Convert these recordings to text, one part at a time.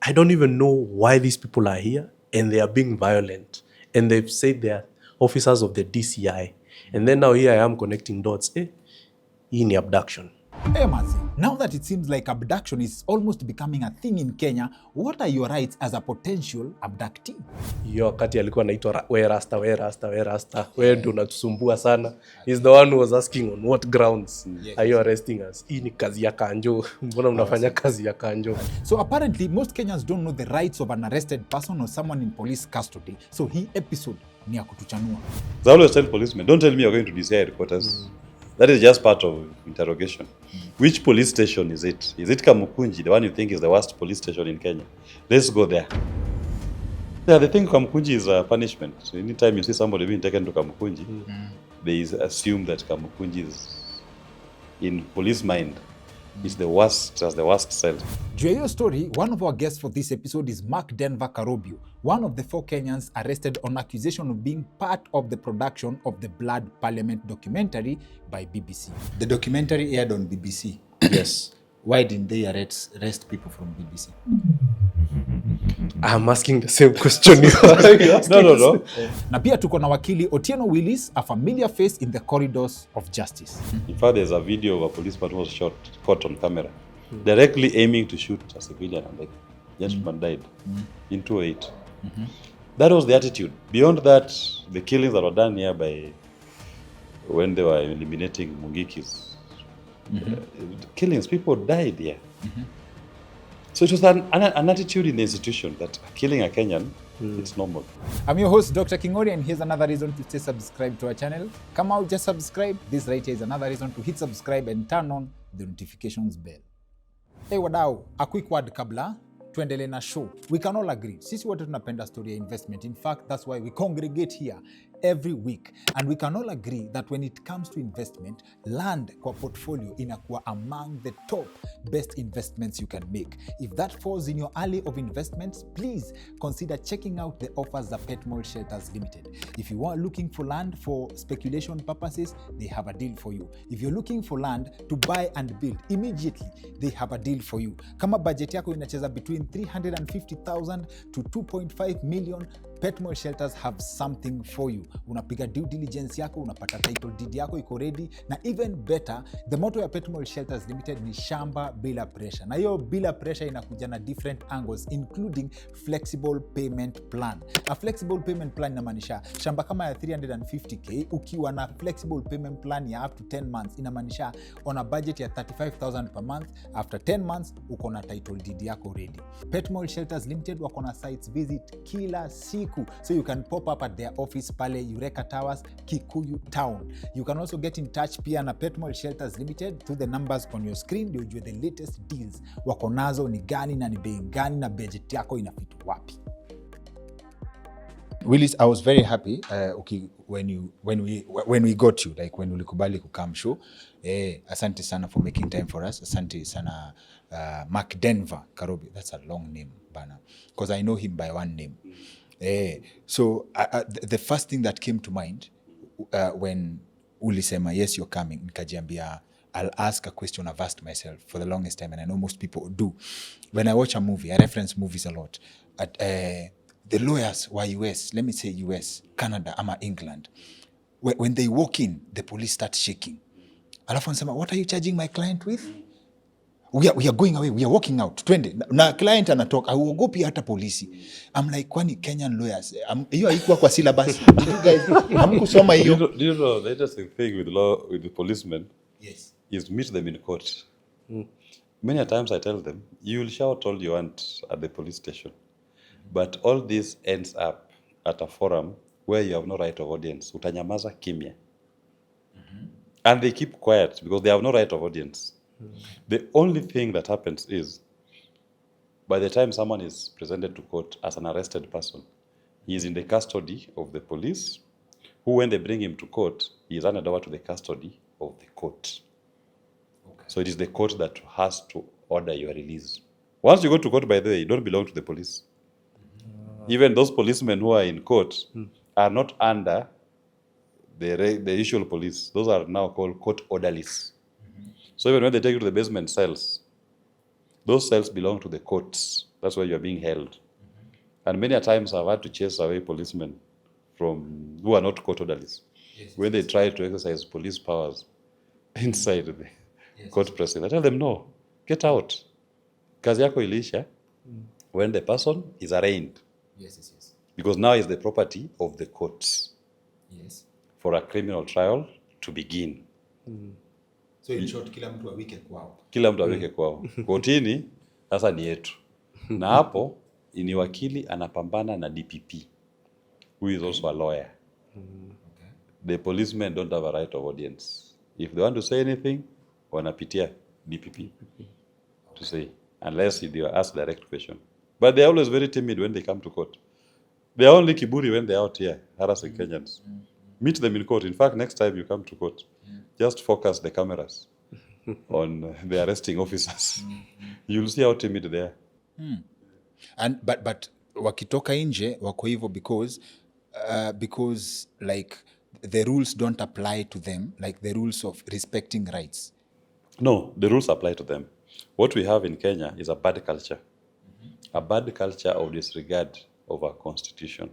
I don't even know why these people are here, and they are being violent. And they've said they are officers of the DCI. And then now here I am connecting dots. Hii ni abduction. Hey Manzi, now that it seems like abduction is almost becoming a thing in Kenya, what are your rights as a potential abductee? Hiyo wakati alikuwa anaitwa we rasta, we ndo unatusumbua sana. He's the one who was asking on what grounds are you arresting us? Hii ni kazi ya kanjo. Mbona mnafanya kazi ya kanjo? So apparently most Kenyans don't know the rights of an arrested person or someone in police custody. So hii episode ni ya kutuchanua. I always tell policemen, don't tell me you're going to DCI headquarters. That is just part of interrogation. Which police station is it? Is it Kamukunji, the one you think is the worst police station in Kenya? Let's go there. Yeah, they think Kamukunji is a punishment. So anytime you see somebody being taken to Kamukunji, they assume that Kamukunji is, in police mind, is the worst, as the worst cell. Juu ya hiyo story, one of our guests for this episode is Denver Karubiu, one of the 4 Kenyans arrested on accusation of being part of the production of the Blood Parliament documentary by BBC. The documentary aired on BBC. Yes. Why didn't they arrest people from BBC? I'm asking the same question. No. Na pia tuko na Wakili Otieno Willis, a familiar face in the corridors of justice. In fact, there's a video of a policeman who was caught on camera, directly aiming to shoot a civilian, and the gentleman died in 2008. That was the attitude. Beyond that, the killings that were done here by when they were eliminating Mungikis, killings, people died here. So it was an attitude in the institution that killing a Kenyan, it's normal. I'm your host, Dr. Kingori, and here's another reason to stay subscribed to our channel. Come out, just subscribe. This right here is another reason to hit subscribe and turn on the notifications bell. Hey wadau, a quick word kabla tuendelee na show. We can all agree, sisi wote tunapenda story ya investment. In fact, that's why we congregate here every week, and we can all agree that when it comes to investment, land kwa portfolio inakuwa among the top best investments you can make. If that falls in your alley of investments, please consider checking out the offers that Petmol Shelters Limited. If you are looking for land for speculation purposes, they have a deal for you. If you're looking for land to buy and build immediately, they have a deal for you. Kama budget yako inacheza between 350,000 to 2.5 million, Petmol Shelters have something for you. Unapiga due diligence yako, unapata title deed yako iko ready, na even better, the motto ya Petmol Shelters Limited ni shamba bila pressure. Na hiyo bila pressure inakuja na different angles, including flexible payment plan. A flexible payment plan inamaanisha shamba kama ya 350k ukiwa na flexible payment plan ya up to 10 months, inamaanisha on a budget ya 35,000 per month, after 10 months uko na title deed yako ready. Petmol Shelters Limited wako na sites visit kila siku, so you can pop up at their office pale Eureka Towers, Kikuyu Town. You can also get in touch pia na Petmol Shelters Limited through the numbers on your screen ndio ujue the latest deals wako nazo ni gani na ni bei gani na budget yako inafitu wapi. Willis, I was very happy when we got you, like when ulikubali kukam show. Asante sana for making time for us. Asante sana Denver Karubiu. That's a long name bana, because I know him by one name. So the first thing that came to mind when ulisema yes you're coming, nikajiambia I'll ask a question I've asked myself for the longest time, and I know most people do. When I watch a movie, I reference movies a lot. The lawyers were US, let me say US, Canada, ama England. When they walk in, the police start shaking. Alafu anasema, what are you charging my client with? We are going away, we are walking out. Twende. Na client anatoka, hauogopi hata polisi. I'm like, kwani Kenyan lawyers? Hiyo haikuwa kwa syllabus. Did you guys hamkusoma hiyo? Do you know the interesting thing with the policemen? Yes. Is meet them in court. Many times I tell them, you will shout all you want at the police station, but all this ends up at a forum where you have no right of audience. Utanyamaza kimya. And they keep quiet because they have no right of audience. The only thing that happens is, by the time someone is presented to court as an arrested person, he is in the custody of the police, who when they bring him to court, he is handed over to the custody of the court. Okay. So it is the court that has to order your release. Once you go to court, by the way, you don't belong to the police. Even those policemen who are in court are not under the usual police. Those are now called court orderlies. So even when they take you to the basement cells, those cells belong to the courts. That's where you're being held. And many a times I've had to chase away policemen from who are not court orderlies. When they try to exercise police powers inside the court precinct, I tell them, no, get out. Kazi yako ilisha when the person is arraigned. Because now is the property of the courts for a criminal trial to begin. So in short, kila mtu aweke kwao. Kila mtu aweke kwao. Kotini sasa ni yetu. Na hapo ni wakili anapambana na DPP, who is also a lawyer. The policemen don't have a right of audience. If they want to say anything, wanapitia DPP to say, unless they are asked direct question. But they are always very timid when they come to court. They are only kiburi when they are out here harassing Kenyans. Meet them in court. In fact, next time you come to court, just focus the cameras on the arresting officers. You'll see how timid they are. And but wakitoka nje wako hivyo because like the rules don't apply to them, like the rules of respecting rights. No, the rules apply to them. What we have in Kenya is a bad culture. A bad culture of disregard of our constitution.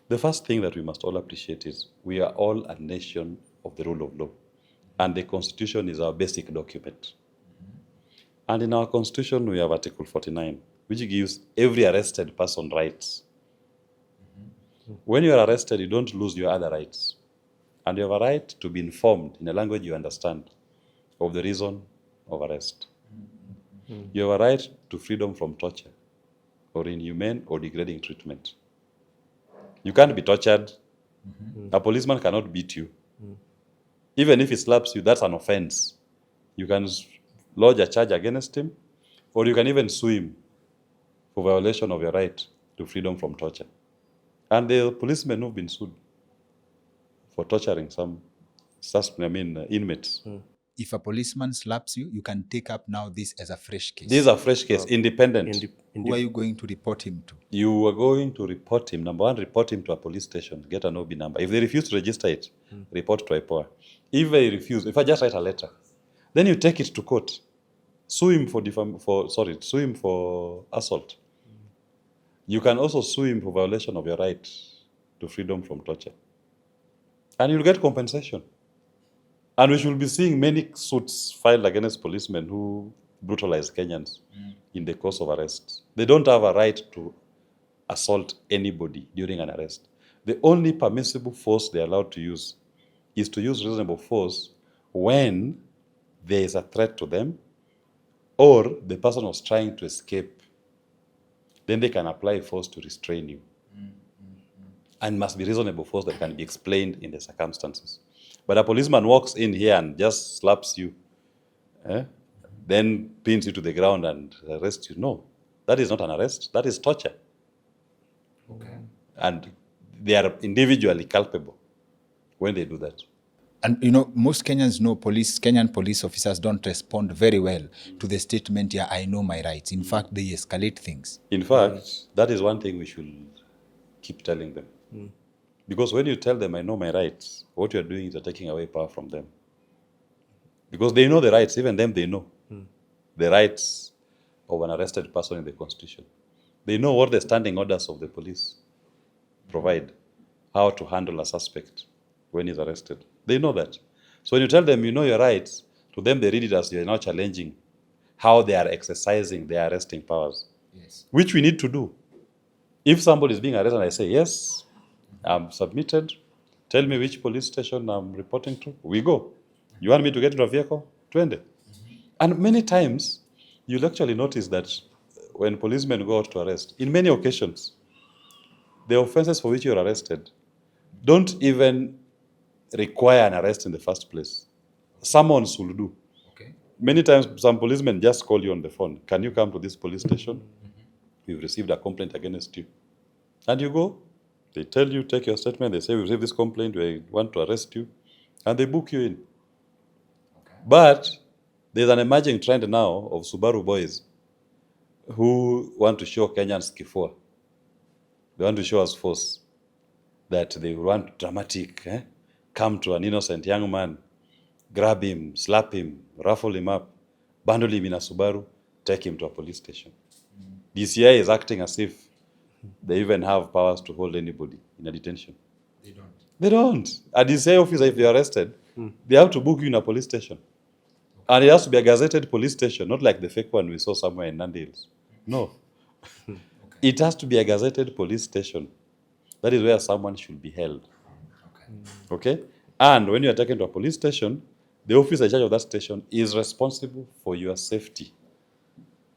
The first thing that we must all appreciate is we are all a nation of the rule of law. And the constitution is our basic document. And in our constitution, we have Article 49, which gives every arrested person rights. When you are arrested, you don't lose your other rights. And you have a right to be informed in a language you understand of the reason of arrest. You have a right to freedom from torture or inhumane or degrading treatment. You can't be tortured. A policeman cannot beat you. Even if he slaps you, that's an offense. You can lodge a charge against him, or you can even sue him for violation of your right to freedom from torture. And the policemen who've been sued for torturing some inmates. If a policeman slaps you, you can take up now this as a fresh case. This is a fresh case, independent. Who are you going to report him to? You are going to report him. Number one, report him to a police station. Get an OB number. If they refuse to register it, report to IPOA. If they refuse, if I just write a letter, then you take it to court. Sue him sue him for assault. You can also sue him for violation of your right to freedom from torture. And you'll get compensation. And we should be seeing many suits filed against policemen who brutalize Kenyans in the course of arrests. They don't have a right to assault anybody during an arrest. The only permissible force they're allowed to use is to use reasonable force when there is a threat to them or the person was trying to escape. Then they can apply force to restrain you. And must be reasonable force that can be explained in the circumstances. But a policeman walks in here and just slaps you, then pins you to the ground and arrests you. No, that is not an arrest. That is torture. Okay. And they are individually culpable when they do that. And most Kenyans know Kenyan police officers don't respond very well to the statement, yeah, I know my rights. In fact, they escalate things. In fact, that is one thing we should keep telling them. Because when you tell them, I know my rights, what you're doing is you're taking away power from them. Because they know the rights, even them, they know the rights of an arrested person in the Constitution. They know what the standing orders of the police provide, how to handle a suspect when he's arrested. They know that. So when you tell them you know your rights, to them they read it as you're now challenging how they are exercising their arresting powers, which we need to do. If somebody is being arrested and I say, yes, I'm submitted, tell me which police station I'm reporting to, we go. You want me to get into a vehicle? Twende. And many times, you'll actually notice that when policemen go out to arrest, in many occasions, the offenses for which you're arrested don't even require an arrest in the first place. Summons will do. Okay. Many times, some policemen just call you on the phone. Can you come to this police station? We've received a complaint against you. And you go. They tell you, take your statement. They say, we received this complaint. We want to arrest you. And they book you in. Okay. But there's an emerging trend now of Subaru boys who want to show Kenyans kifua. They want to show us force. That they want dramatic, come to an innocent young man, grab him, slap him, ruffle him up, bundle him in a Subaru, take him to a police station. DCI is acting as if they even have powers to hold anybody in a detention. They don't. A DCI officer, if you're arrested, they have to book you in a police station. And it has to be a gazetted police station, not like the fake one we saw somewhere in Nandi Hills. No. It has to be a gazetted police station. That is where someone should be held. Okay? And when you are taken to a police station, the officer in charge of that station is responsible for your safety.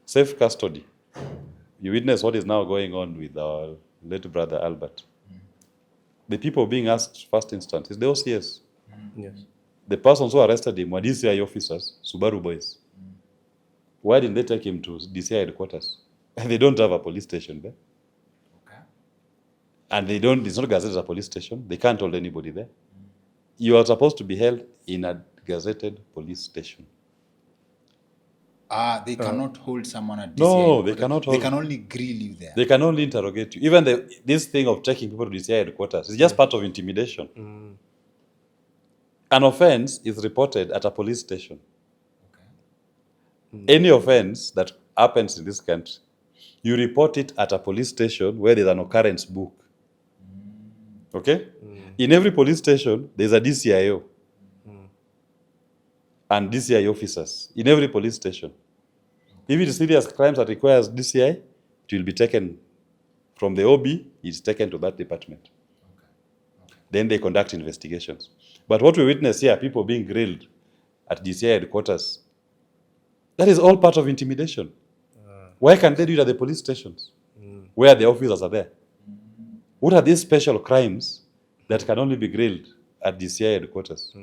Safe custody. You witness what is now going on with our late brother Albert. The people being asked first instance is the OCS. Yes. The persons who arrested him were DCI officers, Subaru boys. Why didn't they take him to DCI headquarters? They don't have a police station there. And it's not gazetted as a police station. They can't hold anybody there. You are supposed to be held in a gazetted police station. They cannot hold someone at DCI. No, they cannot hold. They can only grill you there. They can only interrogate you. Even this thing of taking people to DCI headquarters is just part of intimidation. An offense is reported at a police station. Any offense that happens in this country, you report it at a police station where there's an occurrence book. Okay? In every police station, there's a DCIO and DCI officers in every police station. If it is serious crimes that requires DCI, it will be taken from the OB, it's taken to that department. Then they conduct investigations. But what we witness here, people being grilled at DCI headquarters, that is all part of intimidation. Why can't they do it at the police stations where the officers are there? What are these special crimes that can only be grilled at DCI headquarters?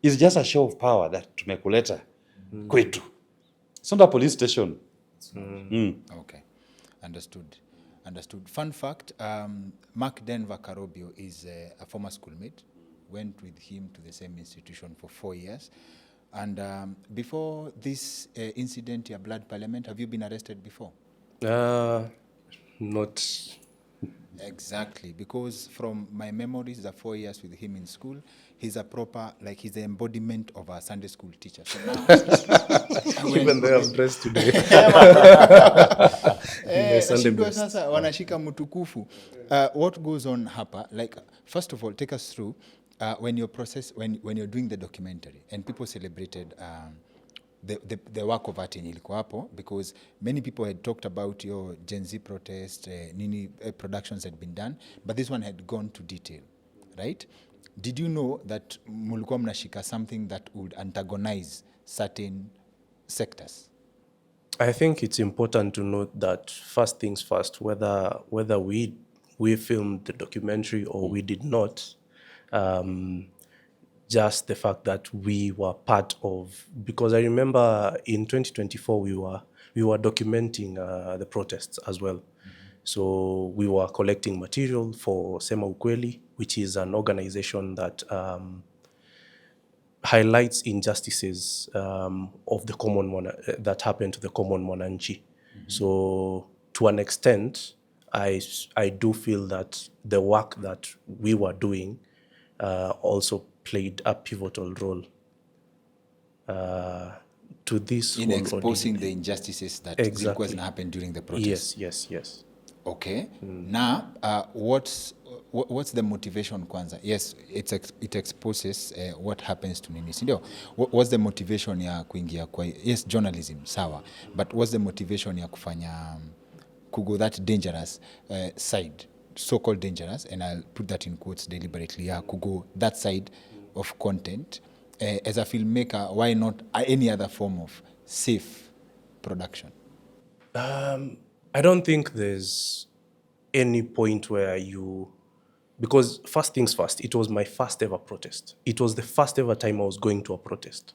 It's just a show of power that tumekuleta kwetu. It's not a police station. Okay, understood. Fun fact, Mark Denver Karubiu is a former schoolmate. Went with him to the same institution for 4 years. And before this incident here, Blood Parliament, have you been arrested before? Not. Exactly, because from my memories, the 4 years with him in school, he's a proper, like he's the embodiment of a Sunday school teacher. So now, Even though I'm dressed today. nashindwa sasa wanashika mtukufu. What goes on hapa, like, first of all, take us through when you're doing the documentary and people celebrated the work of art in ilikuwa hapo, because many people had talked about your Gen Z protest, productions had been done, but this one had gone to detail, right? Did you know that mulikuwa mnashika something that would antagonize certain sectors? I think it's important to note that first things first, whether we filmed the documentary or we did not, just the fact that we were part of, because I remember in 2024 we were documenting the protests as well. So we were collecting material for Sema Ukweli, which is an organization that highlights injustices of the common that happen to the common mwananchi. So to an extent, I do feel that the work that we were doing also played a pivotal role to this in exposing the injustices that exactly happened during the protest. Yes. Okay. Now, what's the motivation kwanza? Yes, it exposes what happens to nini, sindio? What's the motivation ya kuingia kwa, yes, journalism, sawa, but what's the motivation ya kufanya kugo that dangerous side, so-called dangerous, and I'll put that in quotes deliberately, ya kugo that side of content as a filmmaker? Why not any other form of safe production? I don't think there's any point where because first things first, it was my first ever protest. It was the first ever time I was going to a protest.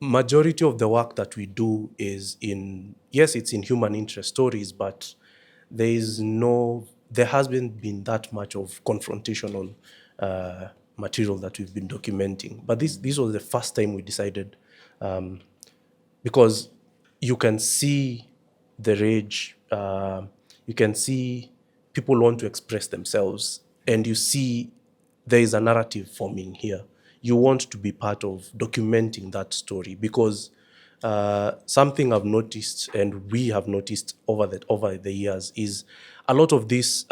Majority of the work that we do is it's in human interest stories, but there hasn't been that much of confrontational material that we've been documenting. But this was the first time we decided, because you can see the rage, you can see people want to express themselves, and you see there is a narrative forming here. You want to be part of documenting that story, because something I've noticed and we have noticed over the years is a lot of these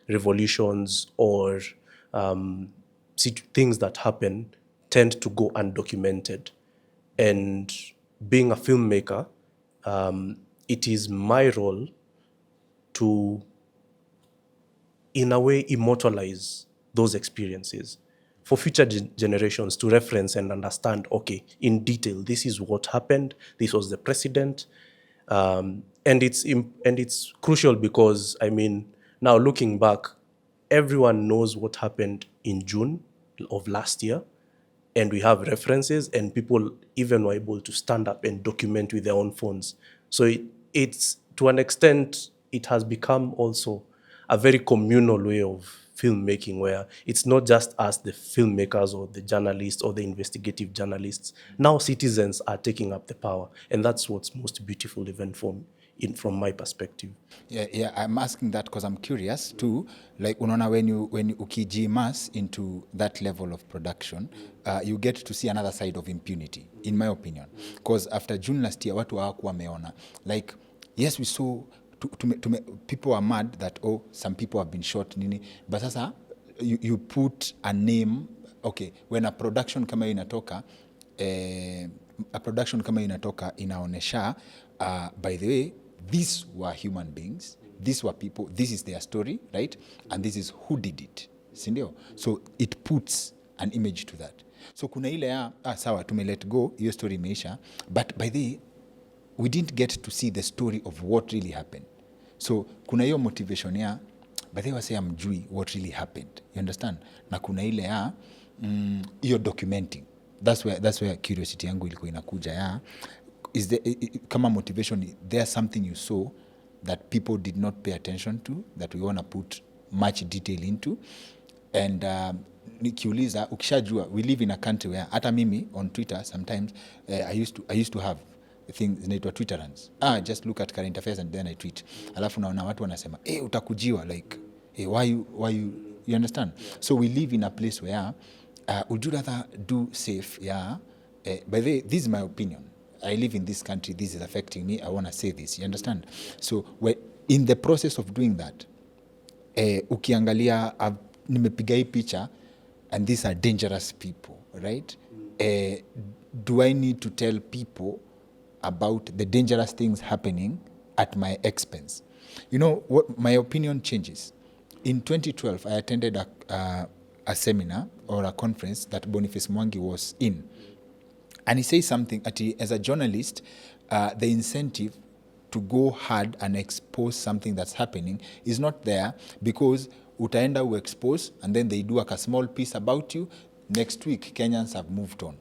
revolutions or things that happen tend to go undocumented. And being a filmmaker, it is my role to, in a way, immortalize those experiences for future generations to reference and understand, okay, in detail, this is what happened, this was the precedent. And it's crucial because, I mean, now looking back, everyone knows what happened in June of last year, and we have references, and people even were able to stand up and document with their own phones. So it's, to an extent, it has become also a very communal way of filmmaking, where it's not just us, the filmmakers or the journalists or the investigative journalists. Now citizens are taking up the power, and that's what's most beautiful, even from my perspective. Yeah, I'm asking that because I'm curious too. Like, unaona, when you ukijimas into that level of production, you get to see another side of impunity, in my opinion. Because after June last year, watu hawakuwa wameona. Like, yes, we saw people are mad that, oh, some people have been shot, nini. But sasa, you put a name. Okay, when a production kama inatoka, inaonesha, by the way, these were human beings, these were people, this is their story, right? And this is who did it, sindio? So it puts an image to that. So kuna ile ya, sawa, tume let go, your story imeisha, but by the way, we didn't get to see the story of what really happened. So kuna hiyo motivation ya, by the way, wase amjui what really happened, you understand? Na kuna ile ya, hiyo documenting. That's where curiosity yangu ilikuwa inakuja ya, is there, kama motivation, there's something you saw that people did not pay attention to, that we want to put much detail into. And nikiuliza, ukishajua, we live in a country where, hata mimi on Twitter sometimes, I used to have things zinaitwa Twitter runs. Just look at current affairs and then I tweet. Alafu naona watu wanasema, utakujiwa, like, why you understand? So we live in a place where, would you rather do safe, yeah? By the way, this is my opinion. I live in this country, this is affecting me, I want to say this, you understand? So in the process of doing that, ukiangalia, nimepiga hii picha, and these are dangerous people, right? Do I need to tell people about the dangerous things happening at my expense? You know, what my opinion changes. In 2012, I attended a seminar or a conference that Boniface Mwangi was in. And he says something, as a journalist, the incentive to go hard and expose something that's happening is not there, because utaenda expose and then they do a small piece about you. Next week, Kenyans have moved on,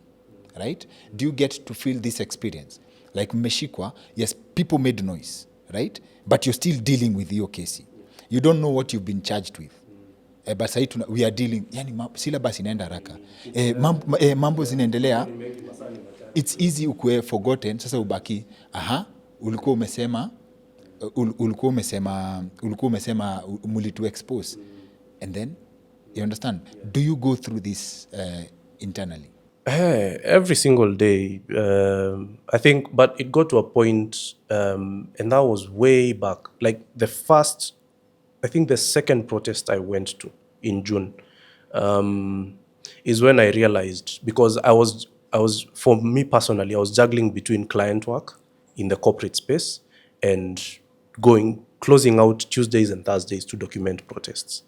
right? Do you get to feel this experience? Like mmeshikwa, yes, people made noise, right? But you're still dealing with your case. You don't know what you've been charged with. But sasa we are dealing, yani syllabus inaenda haraka. Mambo zinaendelea. It's easy ukue forgotten. Sasa ubaki, ulikuwa umesema mulitu expose. And then, you understand? Do you go through this internally? Every single day, I think, but it got to a point, and that was way back, like the second protest I went to in June, is when I realized, because I was, for me personally, I was juggling between client work in the corporate space and closing out Tuesdays and Thursdays to document protests.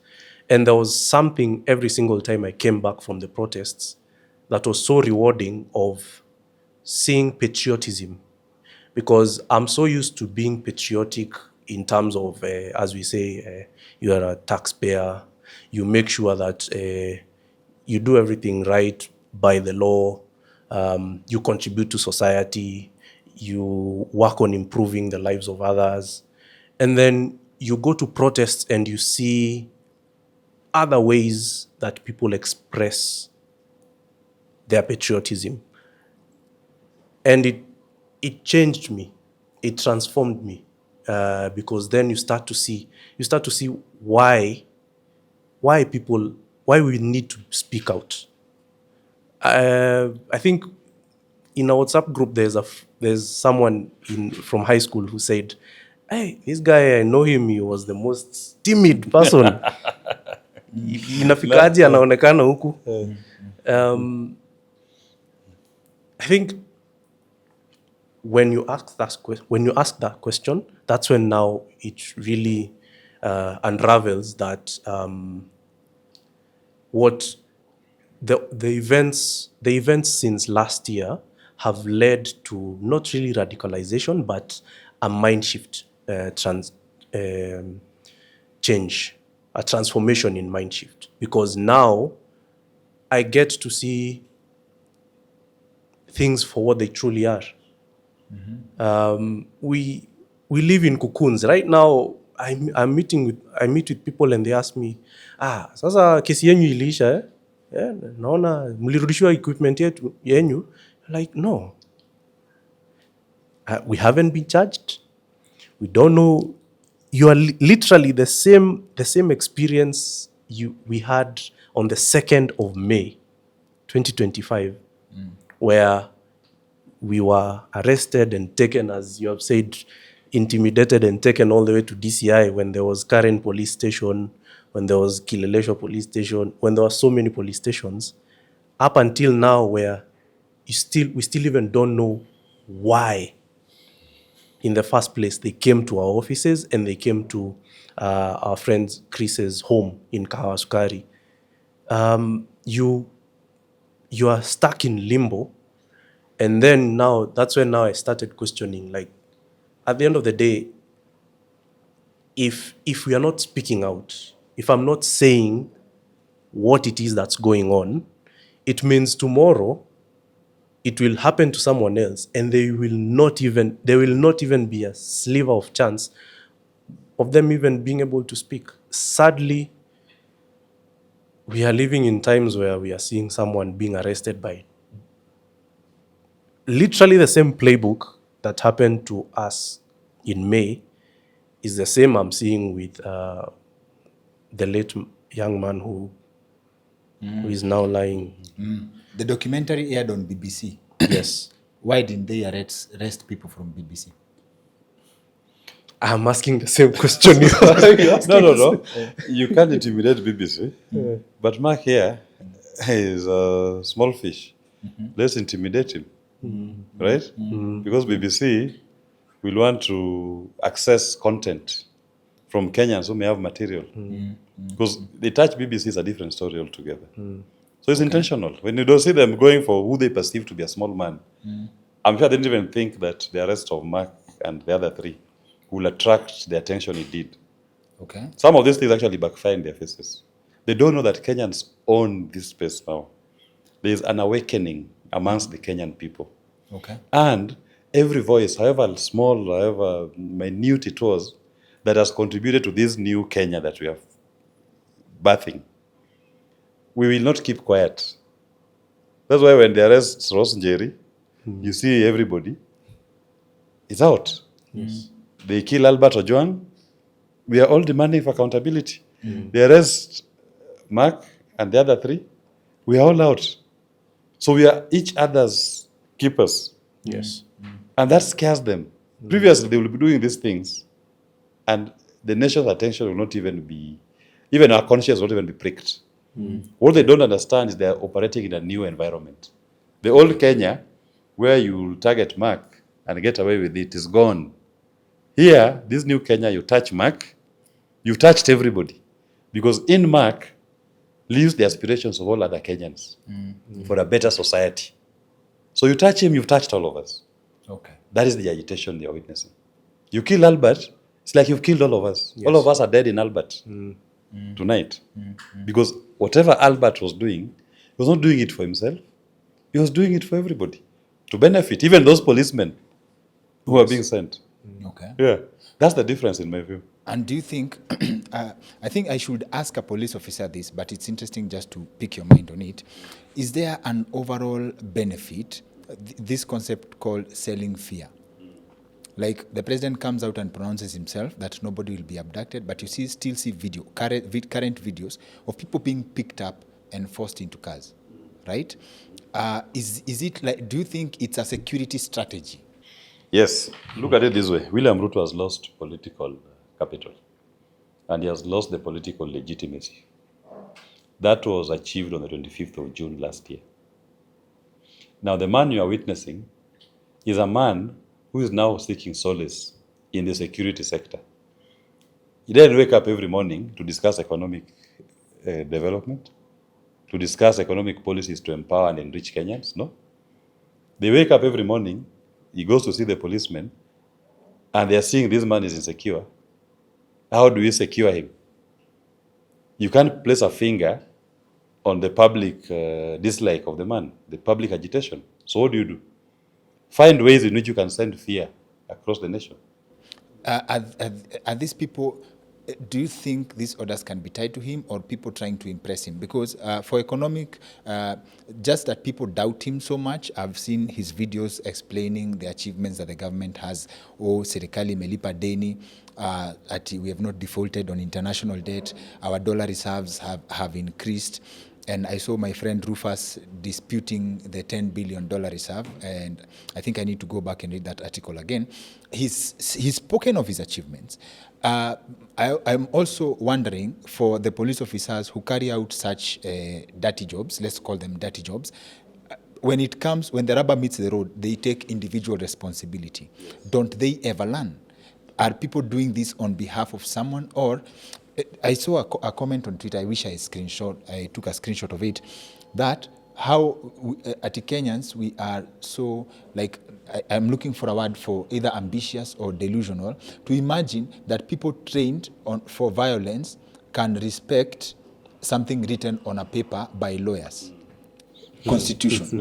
And there was something every single time I came back from the protests that was so rewarding, of seeing patriotism, because I'm so used to being patriotic in terms of, as we say, you are a taxpayer, you make sure that you do everything right by the law, you contribute to society, you work on improving the lives of others. And then you go to protests and you see other ways that people express their patriotism. And it changed me. It transformed me. Because then you start to see why we need to speak out. I think in a WhatsApp group, there's someone from high school who said, "Hey, this guy, I know him. He was the most timid person. Inafikaje anaonekana huku." I think when you ask that question, that's when now it really unravels that what the events since last year have led to not really radicalization, but a mind shift, change, a transformation in mind shift. Because now I get to see things for what they truly are. We live in cocoons right now. I meet with people and they ask me, sasa kesi yenyu iliisha eh? Yeah, naona mlirudishiwa equipment yenyu. Like, no, we haven't been charged. We don't know. You are literally the same experience we had on the 2nd of May 2025, where we were arrested and taken, as you have said, intimidated and taken all the way to DCI, when there was Karen police station, when there was Kileleshwa police station, when there were so many police stations, up until now, where we still even don't know why in the first place they came to our offices and they came to our friend Chris's home in Kahawasukari. You are stuck in limbo. And then now, that's when now I started questioning, like, at the end of the day, if we are not speaking out, if I'm not saying what it is that's going on, it means tomorrow it will happen to someone else, and there will not even be a sliver of chance of them even being able to speak. Sadly, we are living in times where we are seeing someone being arrested by literally the same playbook that happened to us in May is the same I'm seeing with the late young man who is now lying. The documentary aired on BBC. Yes. Why didn't they arrest people from BBC? I'm asking the same question. No. You can't intimidate BBC. But Mark here is a small fish. Let's intimidate him. Right? Because BBC will want to access content from Kenyans who may have material. Because they touch BBC is a different story altogether. So it's intentional. When you don't see them going for who they perceive to be a small man, I'm sure they didn't even think that the arrest of Mark and the other three will attract the attention it did. Okay. Some of these things actually backfire in their faces. They don't know that Kenyans own this space now. There is an awakening amongst the Kenyan people. Okay. And every voice, however small, however minute it was, that has contributed to this new Kenya that we are birthing, we will not keep quiet. That's why when they arrest Ross Njeri, you see everybody is out. Yes. They kill Albert Ojwang. We are all demanding for accountability. They arrest Mark and the other three. We are all out. So we are each other's keepers. Yes. And that scares them. Previously, they will be doing these things, and the nation's attention will not even be, even our conscience will not even be pricked. What they don't understand is they are operating in a new environment. The old Kenya, where you target Mark and get away with it, is gone. Here, this new Kenya, you touch Mark, you've touched everybody. Because in Mark lives the aspirations of all other Kenyans for a better society. So you touch him, you've touched all of us. Okay. That is the agitation you're witnessing. You kill Albert, it's like you've killed all of us. Yes. All of us are dead in Albert tonight. Because whatever Albert was doing, he was not doing it for himself. He was doing it for everybody, to benefit, even those policemen who are being sent. Okay. Yeah, that's the difference in my view. And do you think, I think I should ask a police officer this, but it's interesting just to pick your mind on it. Is there an overall benefit, this concept called selling fear? Like the president comes out and pronounces himself that nobody will be abducted, but you still see current videos of people being picked up and forced into cars, right? Is it like, do you think it's a security strategy? Yes. Look at it this way. William Ruto has lost political capital, and he has lost the political legitimacy. That was achieved on the 25th of June last year. Now, the man you are witnessing is a man who is now seeking solace in the security sector. He didn't wake up every morning to discuss economic development, to discuss economic policies to empower and enrich Kenyans. No. They wake up every morning, he goes to see the policeman, and they are seeing this man is insecure. How do we secure him? You can't place a finger on the public dislike of the man, the public agitation. So what do? Find ways in which you can send fear across the nation. Are these people, do you think these orders can be tied to him, or people trying to impress him? Because for economic, just that people doubt him so much. I've seen his videos explaining the achievements that the government has. Oh, serikali imelipa deni, we have not defaulted on international debt. Our dollar reserves have increased. And I saw my friend Rufus disputing the $10 billion reserve, and I think I need to go back and read that article again. He's spoken of his achievements. I'm also wondering, for the police officers who carry out such dirty jobs, let's call them dirty jobs, when the rubber meets the road, they take individual responsibility. Don't they ever learn? Are people doing this on behalf of someone, or I saw a comment on Twitter, I wish I took a screenshot of it, that how at Kenyans we are so, like, I'm looking for a word for either ambitious or delusional, to imagine that people trained for violence can respect something written on a paper by lawyers. Constitution.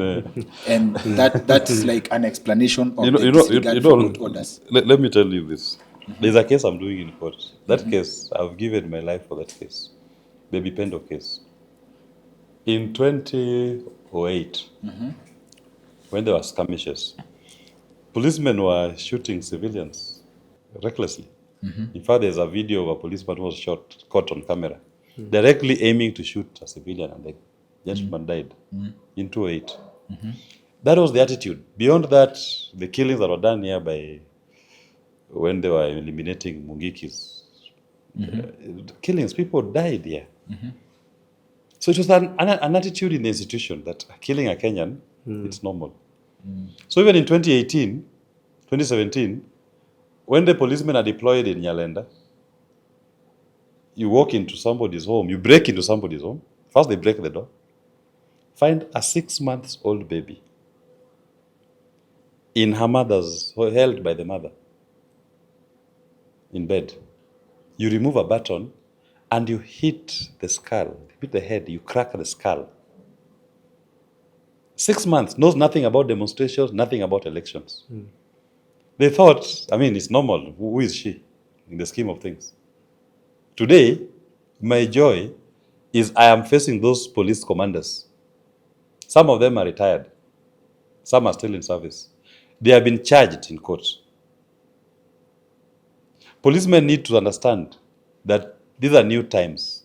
And that's like an explanation of the disregard for court orders. Let me tell you this. There's a case I'm doing in court. That case, I've given my life for that case. Baby Pendo case. In 2008, when there were skirmishes, policemen were shooting civilians recklessly. In fact, there's a video of a policeman who was caught on camera, directly aiming to shoot a civilian, and the gentleman died in 2008. That was the attitude. Beyond that, the killings that were done here by when they were eliminating Mungikis, killings, people died here. So it was an attitude in the institution that killing a Kenyan, it's normal. So even in 2017, when the policemen are deployed in Nyalenda, you walk into somebody's home, you break into somebody's home, first they break the door, find a 6-month-old baby in her mother's, held by the mother, in bed. You remove a baton and you hit the skull, you hit the head, you crack the skull. 6 months, knows nothing about demonstrations, nothing about elections. They thought, it's normal. Who is she in the scheme of things? Today, my joy is I am facing those police commanders. Some of them are retired. Some are still in service. They have been charged in court. Policemen need to understand that these are new times.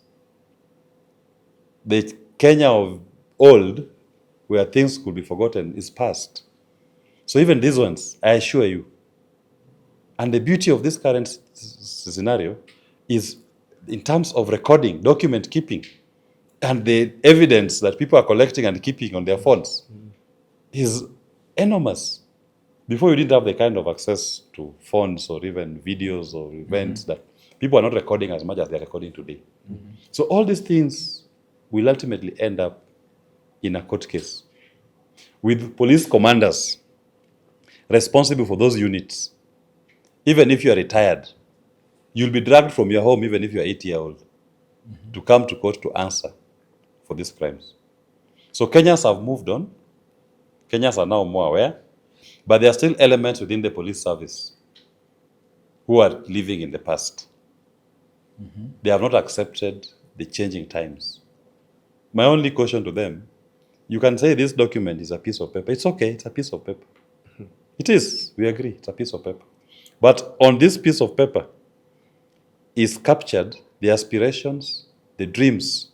The Kenya of old, where things could be forgotten, is past. So even these ones, I assure you, and the beauty of this current scenario is in terms of recording, document keeping, and the evidence that people are collecting and keeping on their phones is enormous. Before, you didn't have the kind of access to phones or even videos or events that people are not recording as much as they're recording today. So all these things will ultimately end up in a court case with police commanders responsible for those units. Even if you are retired, you'll be dragged from your home, even if you're 80-year-old, to come to court to answer for these crimes. So Kenyans have moved on. Kenyans are now more aware. But there are still elements within the police service who are living in the past. They have not accepted the changing times. My only caution to them, you can say this document is a piece of paper. It's okay, it's a piece of paper. It is, we agree, it's a piece of paper. But on this piece of paper is captured the aspirations, the dreams,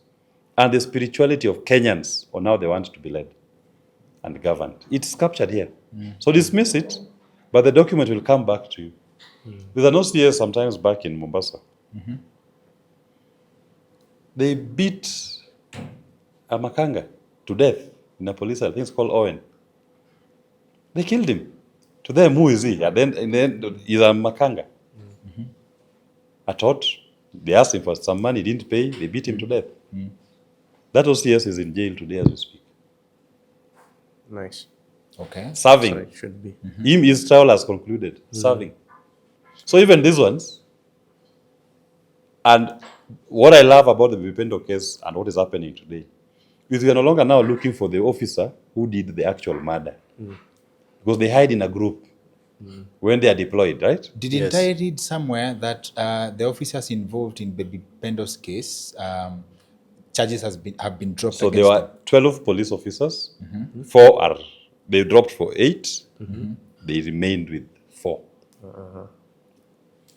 and the spirituality of Kenyans on how they want to be led. and governed. It's captured here. So dismiss it, but the document will come back to you. There's an OCS sometimes back in Mombasa. They beat a Makanga to death in a police cell. I think it's called Owen. They killed him. To them, who is he? And then he's a Makanga. I thought they asked him for some money, he didn't pay, they beat him to death. That OCS is in jail today as we speak. Nice. Okay. Serving. Sorry, should be. His trial has concluded. Serving. So even these ones, and what I love about the Vipendo case and what is happening today, is we are no longer now looking for the officer who did the actual murder. Because they hide in a group when they are deployed, right? Didn't I read somewhere that the officers involved in Baby Pendo's case, charges have been dropped So against there were 12 police officers. They dropped for 8. They remained with 4.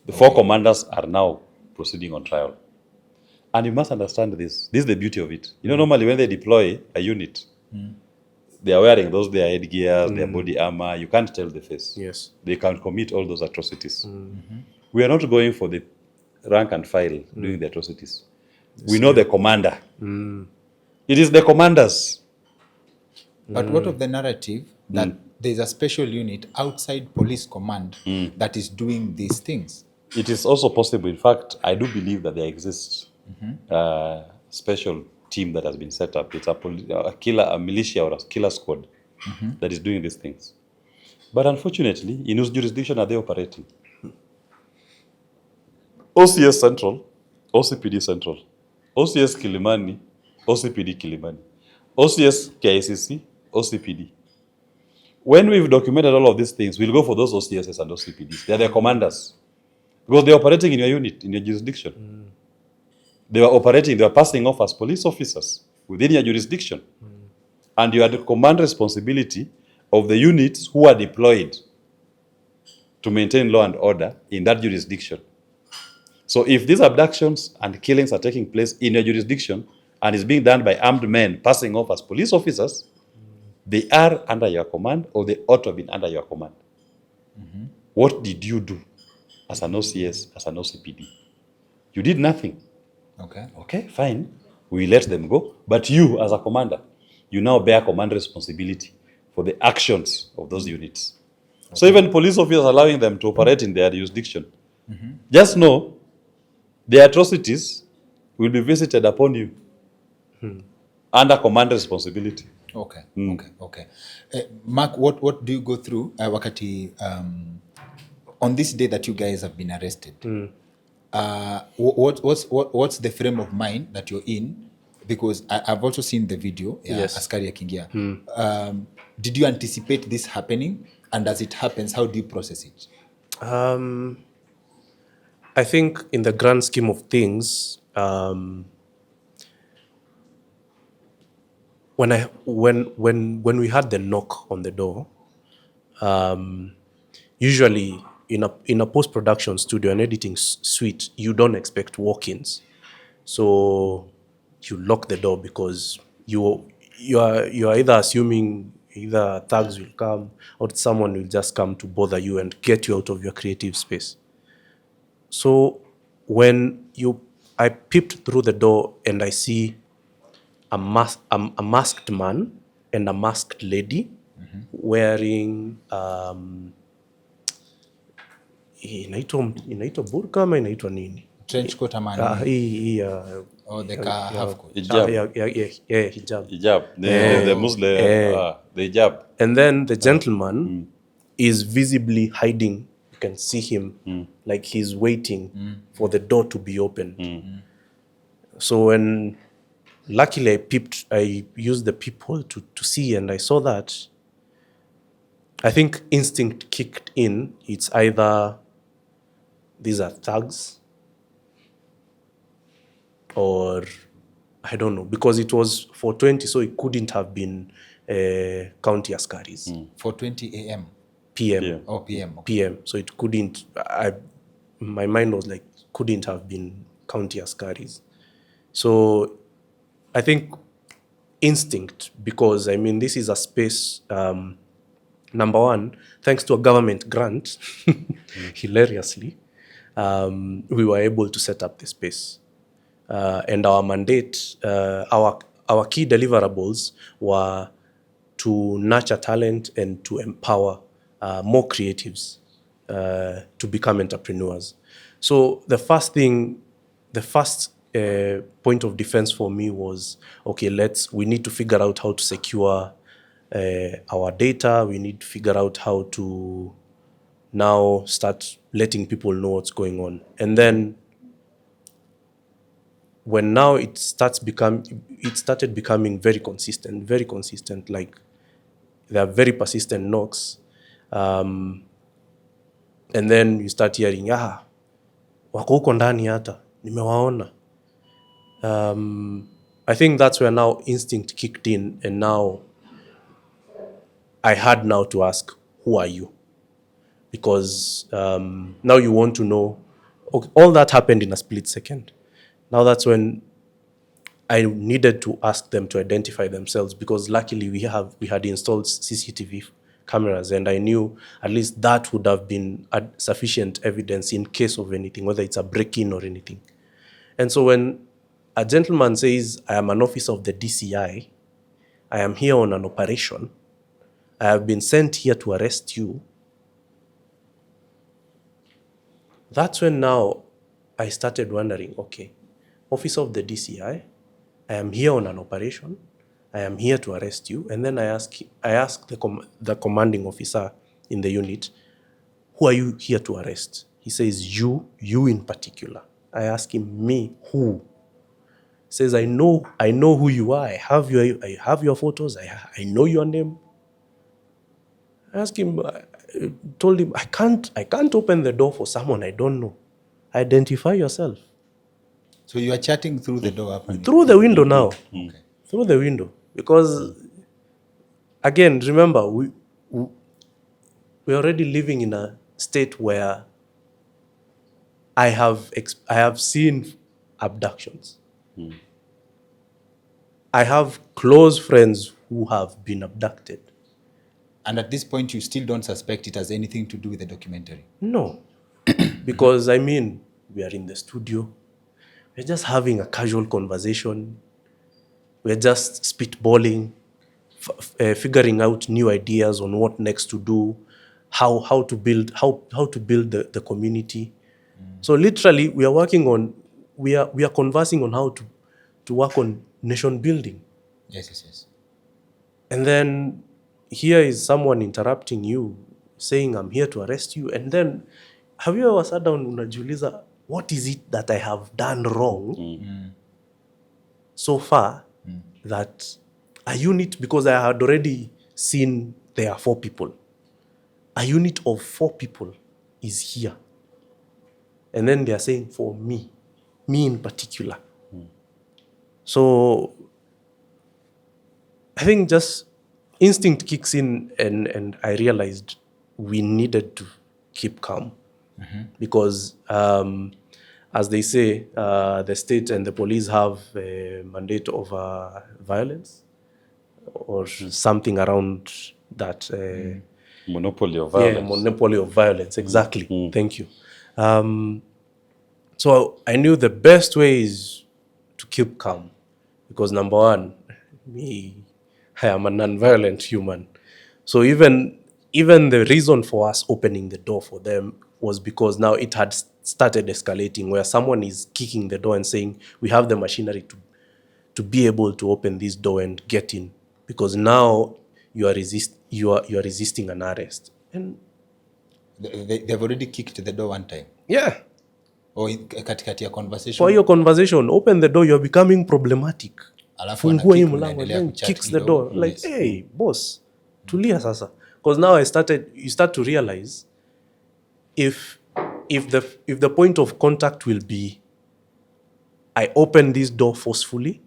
The 4 commanders are now proceeding on trial. And you must understand this. This is the beauty of it. You know, normally when they deploy a unit, they are wearing their headgears, their body armor. You can't tell the face. Yes. They can commit all those atrocities. We are not going for the rank and file doing the atrocities. We know the commander. It is the commanders. But what of the narrative that there's a special unit outside police command that is doing these things? It is also possible. In fact, I do believe that there exists a special team that has been set up. It's a militia or a killer squad that is doing these things. But unfortunately, in whose jurisdiction are they operating? OCS Central, OCPD Central, OCS Kilimani, OCPD Kilimani, OCS KICC, OCPD. When we've documented all of these things, we'll go for those OCSs and OCPDs. They're their commanders. Because they're operating in your unit, in your jurisdiction. They were passing off as police officers within your jurisdiction. And you had the command responsibility of the units who are deployed to maintain law and order in that jurisdiction. So if these abductions and killings are taking place in your jurisdiction and is being done by armed men passing off as police officers, they are under your command, or they ought to have been under your command. What did you do as an OCS, as an OCPD? You did nothing. Okay, fine. We let them go. But you, as a commander, you now bear command responsibility for the actions of those units. So even police officers allowing them to operate in their jurisdiction, just know the atrocities will be visited upon you under command responsibility. Okay. Mark, what do you go through wakati on this day that you guys have been arrested? What's the frame of mind that you're in? Because I've also seen the video. Yes. Askari Akingia. Did you anticipate this happening? And as it happens, how do you process it? I think in the grand scheme of things, when we had the knock on the door, usually in a post-production studio, an editing suite, you don't expect walk-ins, so you lock the door because you are either assuming either thugs will come or someone will just come to bother you and get you out of your creative space. So when I peeped through the door and I see a masked man and a masked lady wearing inaitwa burka ama inaitwa nini? Trench coat ama nini? Oh, the half coat. Hijab. Hijab. Hijab. The Muslim, the hijab. And then the gentleman is visibly hiding. You can see him like he's waiting for the door to be opened. So when luckily I used the peephole to see, and I saw that, I think instinct kicked in. It's either these are thugs or I don't know, because it was 4:20, so it couldn't have been county askaris. 4:20 a.m. PM. Yeah. Oh, PM. Okay. PM. So it couldn't, my mind was like, couldn't have been county askaris. So I think instinct, because I mean, this is a space, number one, thanks to a government grant, hilariously, we were able to set up the space. And our mandate, our key deliverables were to nurture talent and to empower more creatives to become entrepreneurs. So the first point of defense for me was, okay, we need to figure out how to secure our data. We need to figure out how to now start letting people know what's going on. And then when now it started becoming very consistent, like there are very persistent knocks. And then you start hearing, wako huko ndani hata, nimewaona. I think that's where now instinct kicked in, and now I had now to ask, who are you? Because now you want to know, okay, all that happened in a split second. Now that's when I needed to ask them to identify themselves, because luckily we had installed CCTV cameras, and I knew at least that would have been sufficient evidence in case of anything, whether it's a break-in or anything. And so when a gentleman says, I am an officer of the DCI, I am here on an operation, I have been sent here to arrest you, that's when now I started wondering, okay, officer of the DCI, I am here on an operation, I am here to arrest you. And then I ask the commanding officer in the unit, who are you here to arrest? He says, you in particular. I ask him, me, who? He says, I know who you are. I have your photos. I know your name. I asked him, told him, I can't open the door for someone I don't know. Identify yourself. So you are chatting through the door? Through the window now. Okay. Through the window. Because, again, remember, we're already living in a state where I have seen abductions. I have close friends who have been abducted. And at this point, you still don't suspect it has anything to do with the documentary? No. Because, I mean, we are in the studio. We're just having a casual conversation. We're just spitballing, figuring out new ideas on what next to do, how to build the community. So literally, we are conversing on how to work on nation building. Yes. And then here is someone interrupting you, saying, I'm here to arrest you. And then, have you ever sat down unajiuliza, what is it that I have done wrong so far that a unit, because I had already seen there are 4 people, a unit of 4 people is here. And then they are saying, for me in particular. So I think just instinct kicks in, and I realized we needed to keep calm. Because as they say, the state and the police have a mandate over violence or something around that. Monopoly of violence. Yeah, monopoly of violence, exactly. Thank you. So I knew the best way is to keep calm, because number one, I am a non-violent human. So even the reason for us opening the door for them was because now it had started escalating, where someone is kicking the door and saying, we have the machinery to be able to open this door and get in, because now you are resisting an arrest. And they've already kicked the door one time. Yeah. Or katikati ya conversation. For your conversation, open the door, you're becoming problematic. Fungua hii mlango, then kicks the door. Like, hey, boss, tulia sasa. Because now you start to realize if the point of contact will be, I open this door forcefully,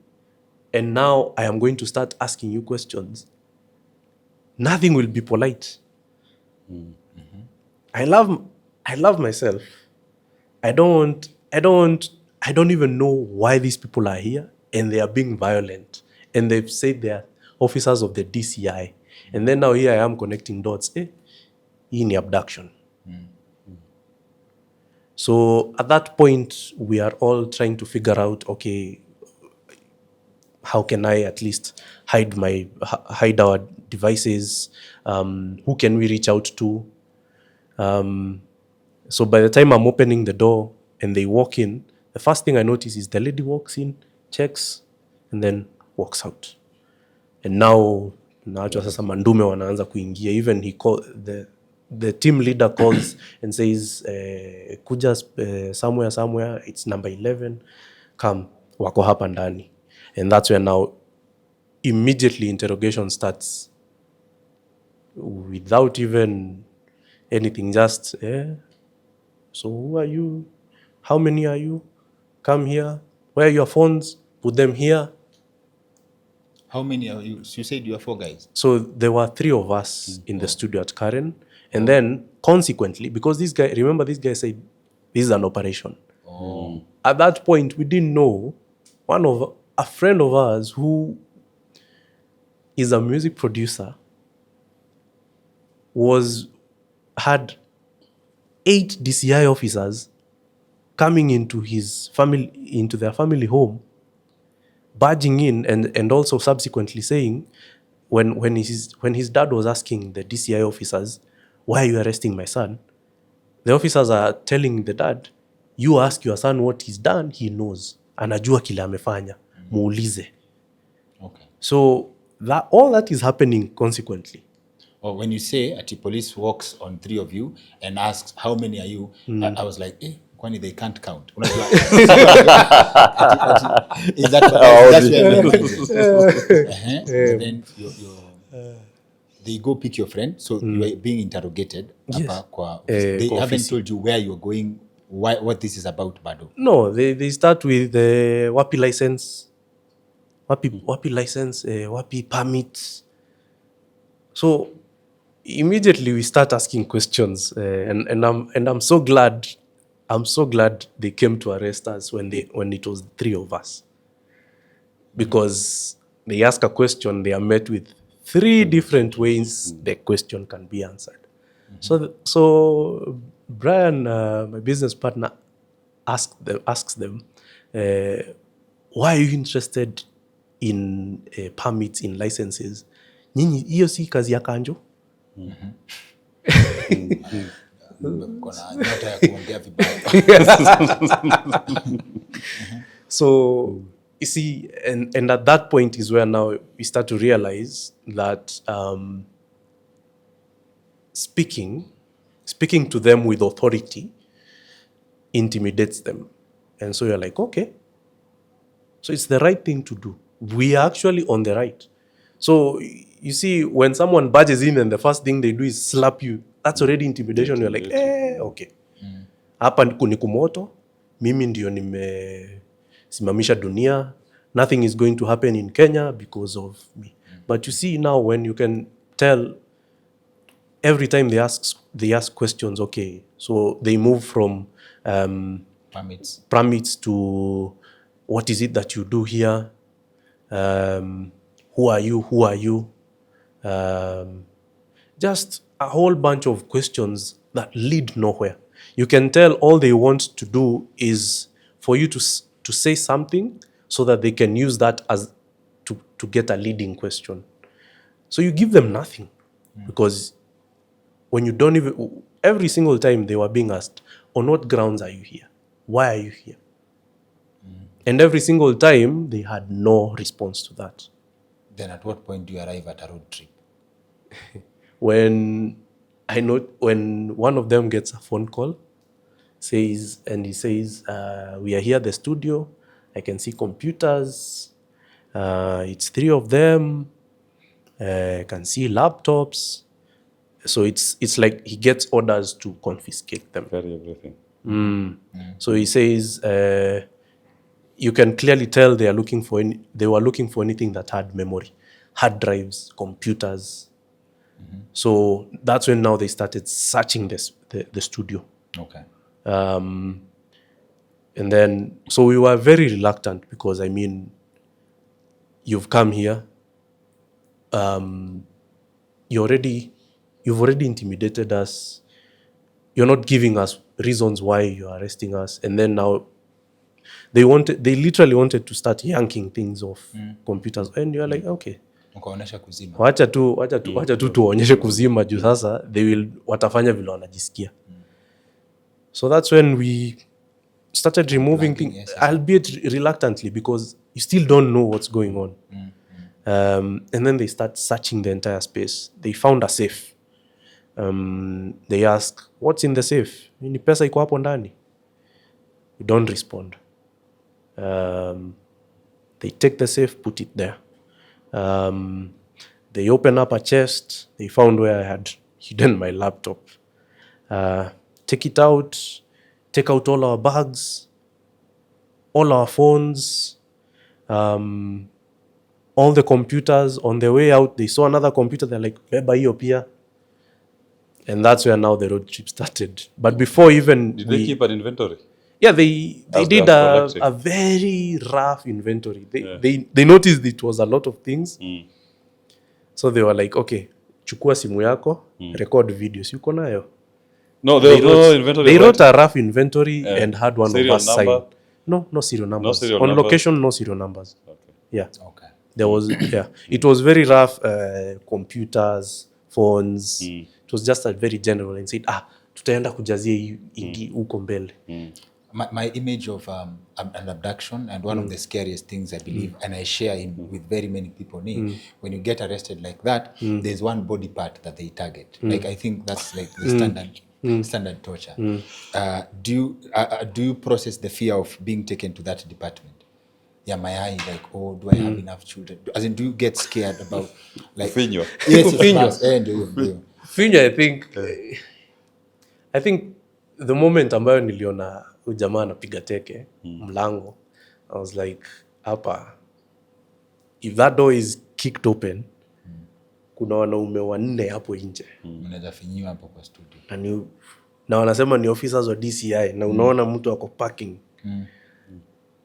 and now I am going to start asking you questions, nothing will be polite. I love myself. I don't even know why these people are here, and they are being violent, and they've said they're officers of the DCI. And then now here I am connecting dots. Hii ni abduction. So at that point, we are all trying to figure out, okay, how can I at least hide our devices? Who can we reach out to? So by the time I'm opening the door and they walk in, the first thing I notice is the lady walks in, checks, and then walks out. And now naachwa sasa mandume wanaanza kuingia. Even the team leader calls and says, kuja somewhere, it's number 11, come, wako hapa ndani. And that's where now immediately interrogation starts without even anything, just, so who are you? How many are you? Come here. Where are your phones? Put them here. How many are you? So you said you are 4 guys. So there were 3 of us in the studio at Karen. And then consequently, because this guy said, this is an operation. At that point, we didn't know a friend of ours who is a music producer had 8 DCI officers coming into their family home, barging in, and also subsequently saying, when his dad was asking the DCI officers, why are you arresting my son? The officers are telling the dad, you ask your son what he's done, he knows. Anajua kile amefanya. Muulize. Okay. So all that is happening consequently. Or when you say the police walks on 3 of you and asks, how many are you? I was like, kwani they can't count. Is that and then they go pick your friend, so you are being interrogated. Yes. They haven't told you where you're going, what this is about, bado. No, they start with the wapi license, wapi permits. So immediately we start asking questions, and I'm so glad they came to arrest us when it was 3 of us, because they ask a question, they are met with 3 different ways the question can be answered. So Brian, my business partner, asks them, why are you interested in permits, in licenses? Nyinyi hiyo si kazi ya kanjo? So you see, and at that point is where now we start to realize that speaking to them with authority intimidates them. And so you're like, okay, so it's the right thing to do. We are actually on the right. So you see, when someone barges in and the first thing they do is slap you, that's already intimidation. You're like, okay. Hapa ni kumoto, mimi ndio nimesimamisha dunia. Nothing is going to happen in Kenya because of me. But you see now, when you can tell every time they ask questions, okay, so they move from permits to what is it that you do here? Who are you? Just a whole bunch of questions that lead nowhere. You can tell all they want to do is for you to say something so that they can use that as to get a leading question. So you give them nothing, because when you don't even, every single time they were being asked, on what grounds are you here? Why are you here? And every single time they had no response to that. Then at what point do you arrive at a road trip? When one of them gets a phone call, he says, we are here at the studio. I can see computers. It's 3 of them. I can see laptops. So it's like he gets orders to confiscate them. Carry everything. So he says, you can clearly tell they were looking for anything that had memory, hard drives, computers. So that's when now they started searching the studio. Okay. And then, so we were very reluctant, because I mean, you've come here, you've already intimidated us. You're not giving us reasons why you're arresting us. And then now they literally wanted to start yanking things off computers. And you're like, okay, Ukaonesha kuzima. wacha tu tuonyeshe kuzima juu sasa watafanya vile wanajisikia. So that's when we started removing things, albeit reluctantly, because you still don't know what's going on. And then they start searching the entire space. They found a safe. They ask, what's in the safe? Ni pesa iko hapo ndani? We don't respond. They take the safe, put it there. They open up a chest. They found where I had hidden my laptop. Take it out. Take out all our bags, all our phones, all the computers. On the way out, they saw another computer. They're like, beba hiyo pia. And that's where now the road trip started. But before even... Did they keep an inventory? Yeah, they did a very rough inventory. They noticed it was a lot of things. So they were like, okay, chukua simu yako, record videos. Yuko nayo? No, there was no inventory. They wrote a rough inventory and had one serial of us sign. number? No serial numbers. No serial On numbers? location, no serial numbers. Okay. Yeah. Okay. There was, yeah. It was very rough, computers, phones. It was just a very general and said, tutaenda kujazia ingi huko mbele. My image of an abduction, and one of the scariest things I believe, and I share with very many people, when you get arrested like that, there's one body part that they target. Like, I think that's like the standard torture. Do you process the fear of being taken to that department? Yeah, my eye, like, oh, do I have enough children? As in, do you get scared about, like... Finyo. Yes, Finyo, I think the moment ambayo niliona ujamaa anapiga teke mlango, I was like, hapa, if that door is kicked open, kuna wanaume 4 hapo nje. Unaweza finyiwa hapo kwa studio. Na wanasema ni officers wa DCI, na unaona mtu ako parking.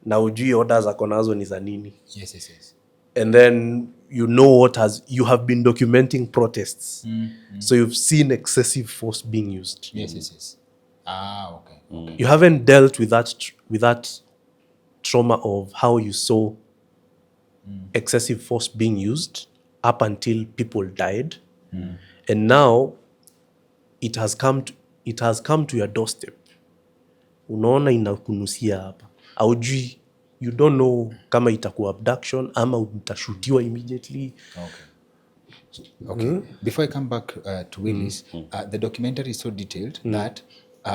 Na ujui orders ako nazo ni za nini. Yes. And then you know you have been documenting protests. So you've seen excessive force being used. Yes. Okay. You haven't dealt with that trauma of how you saw excessive force being used up until people died. And now it has come to your doorstep. Unaona inakunusia hapa. Aujui, you don't know kama itakuwa abduction ama utashutiwa immediately. Okay. Before I come back to Willis, the documentary is so detailed that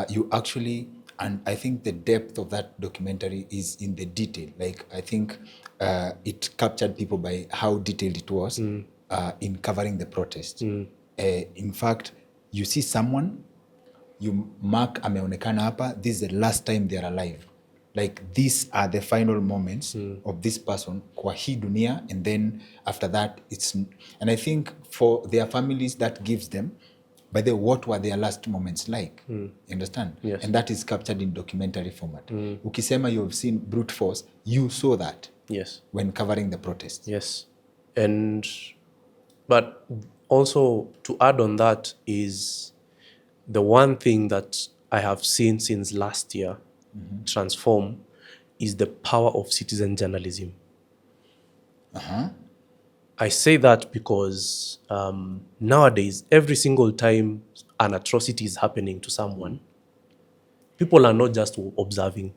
you actually, and I think the depth of that documentary is in the detail. Like, I think it captured people by how detailed it was in covering the protest. In fact, you see someone, you mark ameonekana hapa, this is the last time they are alive. Like, these are the final moments of this person kwa hii dunia, and then after that and I think for their families that gives them, by the way, what were their last moments like? You understand? Yes. And that is captured in documentary format. Ukisema you have seen brute force, you saw that. Yes. When covering the protest. Yes. But also to add on that is the one thing that I have seen since last year transform is the power of citizen journalism. I say that because nowadays, every single time an atrocity is happening to someone, people are not just observing.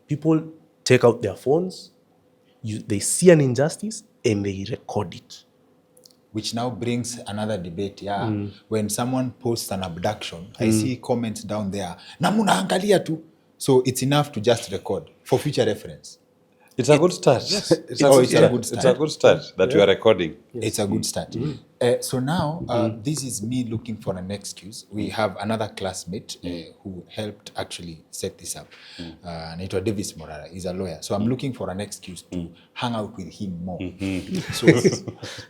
People take out their phones, they see an injustice, and they record it. Which now brings another debate. When someone posts an abduction, I see comments down there, na munaangalia tu. So it's enough to just record for future reference. It's a good start. Yes. It's a good start. It's a good start that you are recording. It's a good start. So now, this is me looking for an excuse. We have another classmate who helped actually set this up. Anaitwa Davis Morara. He's a lawyer. So I'm looking for an excuse to hang out with him more. So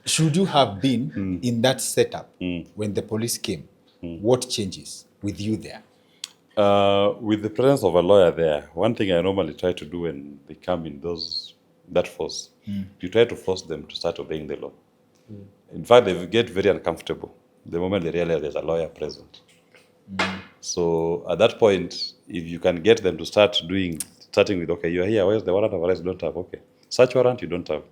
should you have been in that setup when the police came, what changes with you there? With the presence of a lawyer there, one thing I normally try to do when they come in those that force. You try to force them to start obeying the law. In fact, they get very uncomfortable the moment they realize there's a lawyer present. So at that point, if you can get them to starting with, okay, you're here, where's the warrant of arrest? You don't have, okay. Search warrant, you don't have.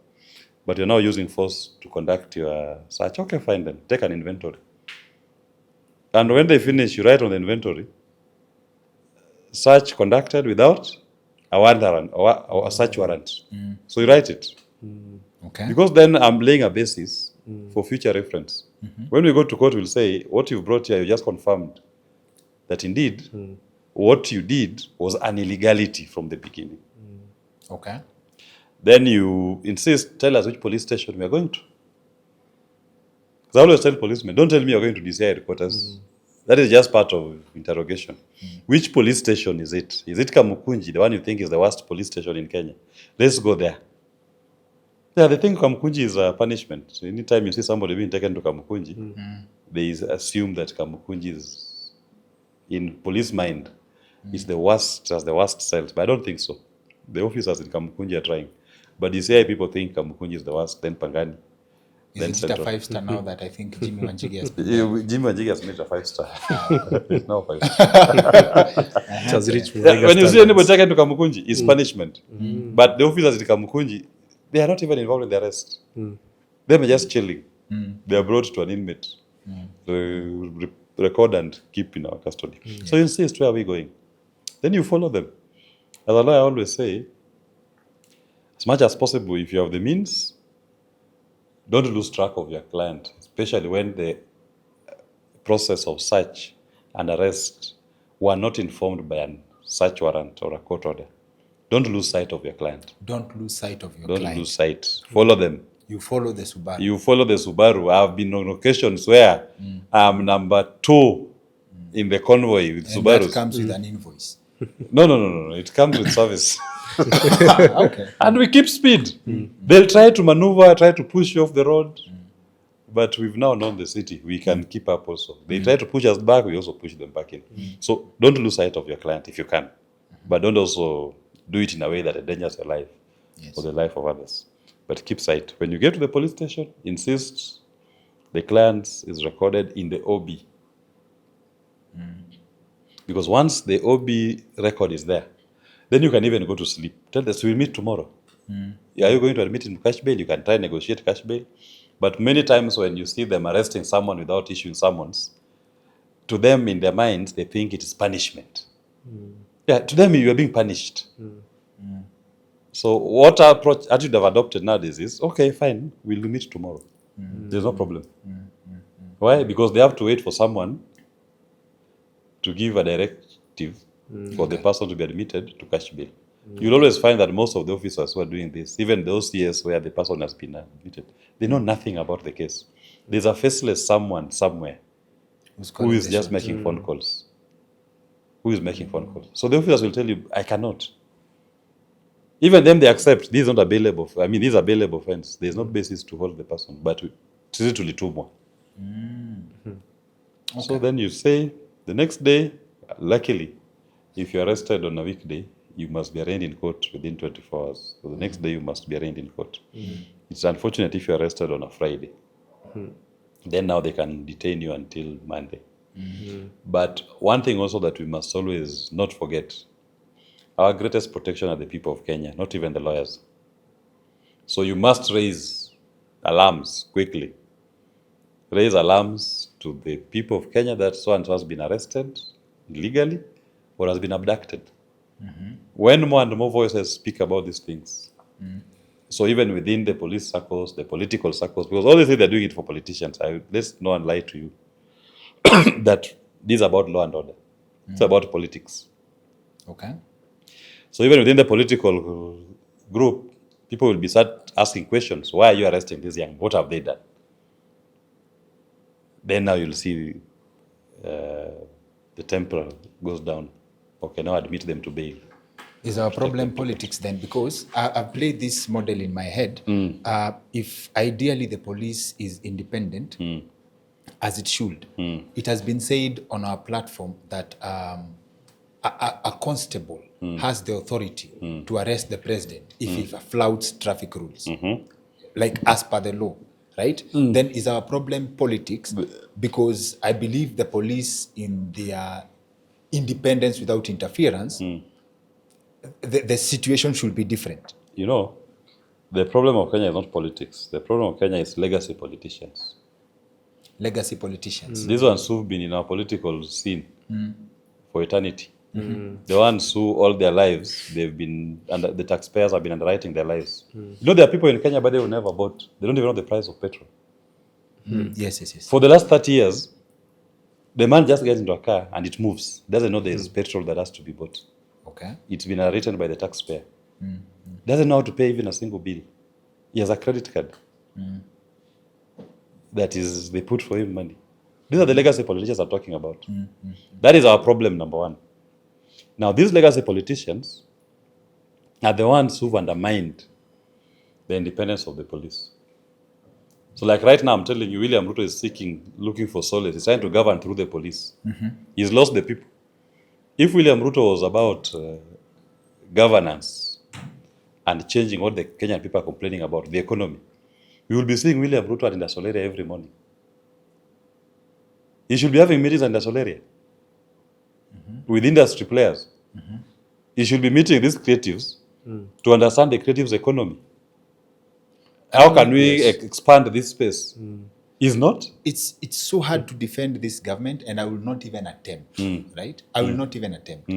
But you're now using force to conduct your search. Okay, fine then. Take an inventory. And when they finish, you write on the inventory, search conducted without a warrant or a search warrant. So you write it. Okay. Because then I'm laying a basis for future reference. When we go to court, we'll say, what you've brought here, you just confirmed that indeed what you did was an illegality from the beginning. Okay. Then you insist, tell us which police station we are going to. Because I always tell policemen, don't tell me you're going to DCI headquarters. That is just part of interrogation. Which police station is it? Is it Kamukunji, the one you think is the worst police station in Kenya? Let's go there. Yeah, they think Kamukunji is a punishment. So anytime you see somebody being taken to Kamukunji, they assume that Kamukunji is, in police mind, is the worst, has the worst cells. But I don't think so. The officers in Kamukunji are trying. But DCI people think Kamukunji is the worst, then Pangani. Is it a 5-star now that I think Jimmy Wanjigi has been Jimmy Wanjigi has made a 5-star. It's now 5-star. It has reached mega When you see standards. anybody taken to Kamukunji, it's punishment. But the officers in Kamukunji, they are not even involved in the arrest. They are just chilling. They are brought to an inmate, record and keep in our custody. So you insist, where are we going? Then you follow them. As a lawyer, I always say, as much as possible, if you have the means, don't lose track of your client, especially when the process of search and arrest were not informed by a search warrant or a court order. Don't lose sight of your client. Don't lose sight of your Don't client. lose sight. Follow them. You follow the Subaru. You follow the Subaru. I've been on occasions where I'm number 2 in the convoy with and Subarus. that comes with an invoice. No. It comes with service. Okay. And we keep speed. They'll try to maneuver, try to push you off the road. But we've now known the city. We can keep up also. They try to push us back, we also push them back in. So don't lose sight of your client if you can. But don't also do it in a way that endangers your life or the life of others. But keep sight. When you get to the police station, insist the client is recorded in the OB. Because once the OB record is there, then you can even go to sleep. Tell us, we'll meet tomorrow. Are you going to admit him to cash bail? You can try and negotiate cash bail. But many times when you see them arresting someone without issuing summons, to them in their minds, they think it is punishment. Yeah, to them you are being punished. So what attitude I've adopted nowadays is, okay, fine, we'll meet tomorrow. There's no problem. Why? Because they have to wait for someone to give a directive for the person to be admitted to cash bail. You'll always find that most of the officers who are doing this, even those CS where the person has been admitted, they know nothing about the case. There's a faceless someone somewhere who is just making phone calls. Who is making phone calls. So the officers will tell you, I cannot. Even them, they accept, this is not a bailable, this is a bailable offense. There's no basis to hold the person, but it is to litumwa. So then you say, the next day, luckily, if you're arrested on a weekday, you must be arraigned in court within 24 hours. So the next day, you must be arraigned in court. It's unfortunate if you're arrested on a Friday. Then now they can detain you until Monday. But one thing also that we must always not forget, our greatest protection are the people of Kenya, not even the lawyers. So you must raise alarms quickly. Raise alarms to the people of Kenya that so-and-so has been arrested illegally or has been abducted. When more and more voices speak about these things, so even within the police circles, the political circles, because all they say they're doing it for politicians, let's not lie to you, that this is about law and order. It's about politics. Okay. So even within the political group, people will be start asking questions. Why are you arresting this young? What have they done? Then now you'll see the temper goes down. Okay, now admit them to bail. Is our problem politics then? Because I've played this model in my head. If ideally the police is independent, as it should, it has been said on our platform that a constable has the authority to arrest the president if he flouts traffic rules, like as per the law, right? Then is our problem politics? Because I believe the police, in their independence without interference, the situation should be different. You know, the problem of Kenya is not politics. The problem of Kenya is legacy politicians. Legacy politicians. These ones who've been in our political scene for eternity. The ones who all their lives, they've been, and the taxpayers have been underwriting their lives. You know, there are people in Kenya, but they will never vote. They don't even know the price of petrol. Yes. For the last 30 years, the man just gets into a car and it moves. Doesn't know there's petrol that has to be bought. Okay. It's been underwritten by the taxpayer. Doesn't know how to pay even a single bill. He has a credit card. That is, they put for him money. These are the legacy politicians I'm talking about. That is our problem, number one. Now, these legacy politicians are the ones who've undermined the independence of the police. So like right now, I'm telling you, William Ruto is looking for solace. He's trying to govern through the police. He's lost the people. If William Ruto was about governance and changing what the Kenyan people are complaining about, the economy, we will be seeing William Ruto at industrial area every morning. He should be having meetings at industrial area with industry players. He should be meeting these creatives to understand the creatives' economy. How can we expand this space? Is not? It's so hard to defend this government, and I will not even attempt, right? I will not even attempt.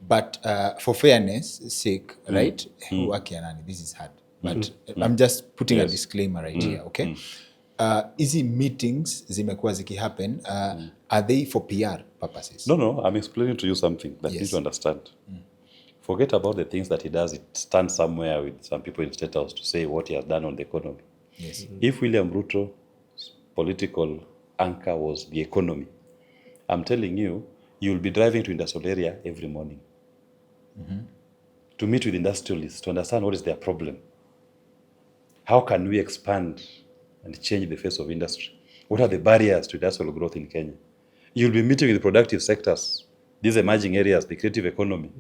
But for fairness sake, right? This is hard. But I'm just putting a disclaimer right here, okay? Easy meetings zimekuwa zikihappen. Are they for PR purposes? No. I'm explaining to you something that you need to understand. Forget about the things that he does. It stands somewhere with some people in State House to say what he has done on the economy. Yes. If William Ruto's political anchor was the economy, I'm telling you, you'll be driving to industrial area every morning to meet with industrialists, to understand what is their problem. How can we expand and change the face of industry? What are the barriers to industrial growth in Kenya? You'll be meeting with the productive sectors, these emerging areas, the creative economy.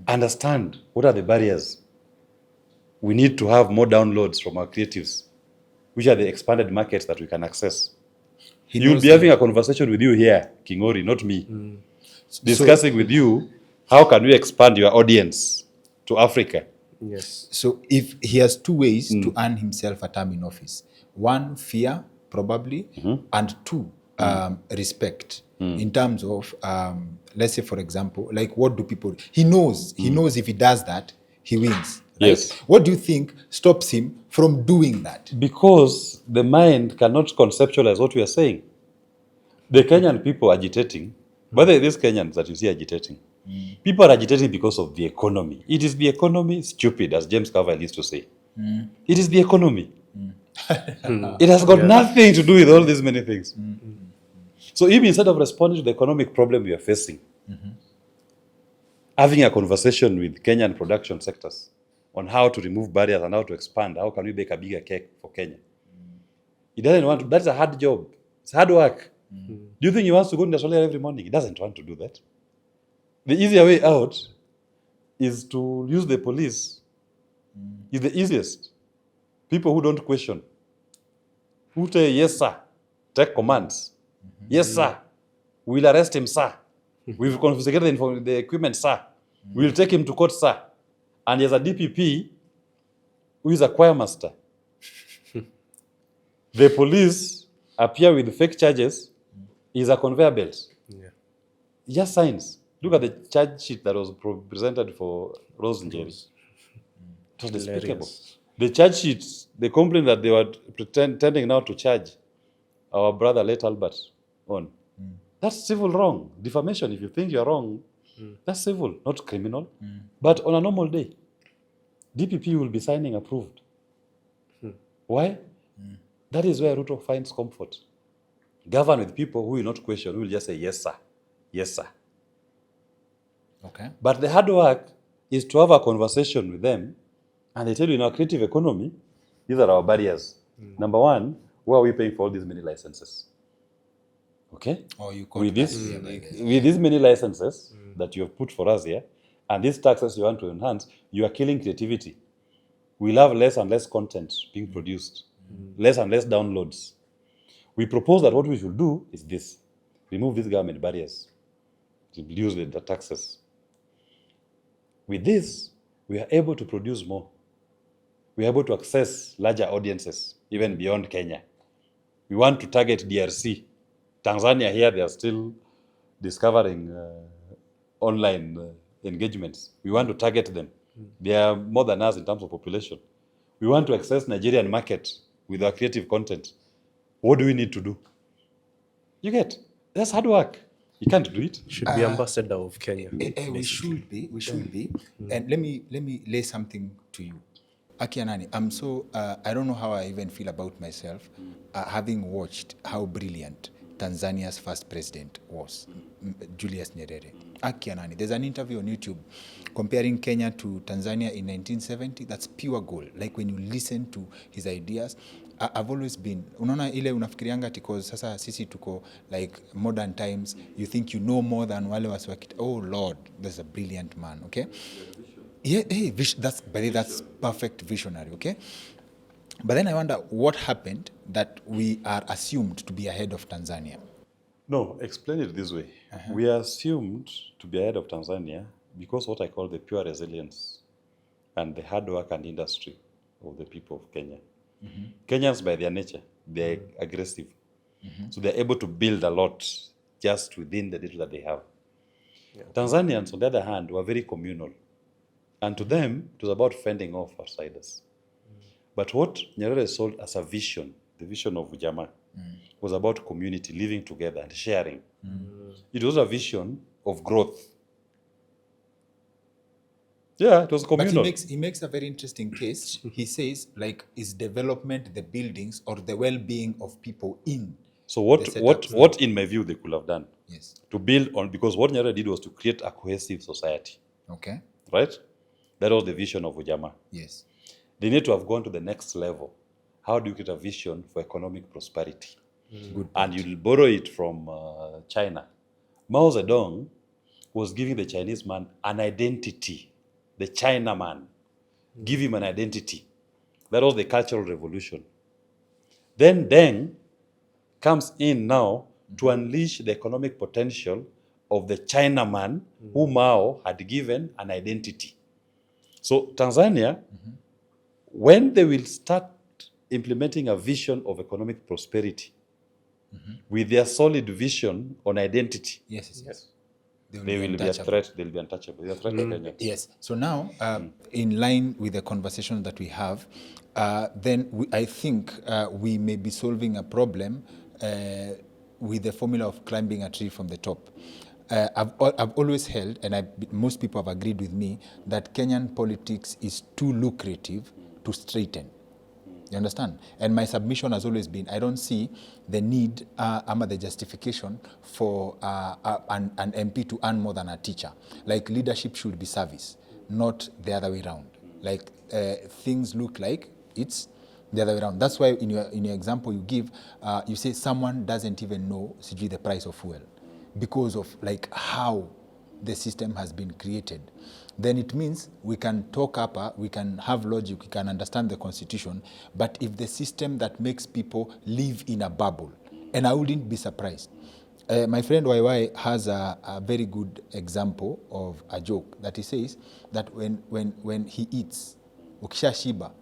Understand what are the barriers. We need to have more downloads from our creatives, which are the expanded markets that we can access. You'll be having a conversation with you here, Kingori, not me, discussing with you, how can we expand your audience to Africa? Yes. So if he has two ways to earn himself a term in office: one, fear, probably, and two, respect. In terms of, let's say, for example, like what do people, he knows if he does that, he wins. Right? Yes. What do you think stops him from doing that? Because the mind cannot conceptualize what we are saying. The Kenyan people agitating, whether these Kenyans that you see agitating, people are agitating because of the economy. It is the economy, stupid, as James Carville used to say. It is the economy. It has got nothing to do with all these many things. So even instead of responding to the economic problem we are facing, having a conversation with Kenyan production sectors on how to remove barriers and how to expand, how can we bake a bigger cake for Kenya? He doesn't want to. That's a hard job. It's hard work. Do you think he wants to go to the solar every morning? He doesn't want to do that. The easier way out is to use the police. It's the easiest. People who don't question, who say, yes, sir, take commands. Yes, sir, we'll arrest him, sir. We've confiscated the equipment, sir. We'll take him to court, sir. And there's a DPP who is a choir master. The police appear with fake charges. Is a conveyor belt. He just signs. Look at the charge sheet that was presented for Rose Njeri. It was despicable. The charge sheets, the complaint that they were pretending now to charge our brother late Albert on. That's civil wrong. Defamation, if you think you're wrong, that's civil, not criminal. But on a normal day, DPP will be signing approved. Why? That is where Ruto finds comfort. Govern with people who will not question, who will just say, yes, sir. Yes, sir. Okay. But the hard work is to have a conversation with them, and they tell you, in our creative economy, these are our barriers. Number one, where are we paying for all these many licenses? Okay? Or you call With that this, here, I guess. with these many licenses that you have put for us here, and these taxes you want to enhance, you are killing creativity. We'll have less and less content being produced, less and less downloads. We propose that what we should do is this: remove these government barriers, reduce the taxes. With this, we are able to produce more. We are able to access larger audiences, even beyond Kenya. We want to target DRC. Tanzania here, they are still discovering online engagements. We want to target them. They are more than us in terms of population. We want to access Nigerian market with our creative content. What do we need to do? You get? That's hard work. You can't do it. Should be ambassador of Kenya. We should be. And let me lay something to you. Akianani, I'm so, I don't know how I even feel about myself, having watched how brilliant Tanzania's first president was, Julius Nyerere. Akianani, there's an interview on YouTube comparing Kenya to Tanzania in 1970. That's pure gold. Like when you listen to his ideas, I've always been, unaona ile unafikirianga because sasa sisi tuko like modern times, you think you know more than wale wasiwakita. Oh Lord, there's a brilliant man, okay? Yeah, hey, that's perfect visionary, okay? But then I wonder what happened that we are assumed to be ahead of Tanzania. No, explain it this way. We are assumed to be ahead of Tanzania because what I call the pure resilience and the hard work and industry of the people of Kenya. Kenyans, by their nature, they're aggressive. So they're able to build a lot just within the little that they have. Tanzanians, on the other hand, were very communal. And to them, it was about fending off outsiders. But what Nyerere sold as a vision, the vision of Ujamaa, was about community, living together and sharing. It was a vision of growth. Yeah, it was communal. But he makes a very interesting case. He says, like, is development the buildings or the well-being of people in? So what in my view they could have done? Yes. To build on, because what Nyerere did was to create a cohesive society. Okay. Right? That was the vision of Ujamaa. Yes. They need to have gone to the next level. How do you create a vision for economic prosperity? Good. And you'll borrow it from China. Mao Zedong was giving the Chinese man an identity. The China man. Give him an identity. That was the Cultural Revolution. Then Deng comes in now to unleash the economic potential of the China man who Mao had given an identity. So Tanzania, when they will start implementing a vision of economic prosperity with their solid vision on identity, Yes. they will be a threat. They'll be untouchable. They're a threat to Kenya. Yes. So now, in line with the conversation that we have, then I think we may be solving a problem with the formula of climbing a tree from the top. I've always held, and most people have agreed with me, that Kenyan politics is too lucrative to straighten. You understand? And my submission has always been, I don't see the need or the justification for an MP to earn more than a teacher. Like leadership should be service, not the other way around. Like things look like it's the other way around. That's why in your example you give, you say someone doesn't even know the price of fuel because of like how the system has been created. Then it means we can talk up, we can have logic, we can understand the constitution, but if the system that makes people live in a bubble, and I wouldn't be surprised. My friend YY has a very good example of a joke that he says that when he eats, ukisha shiba,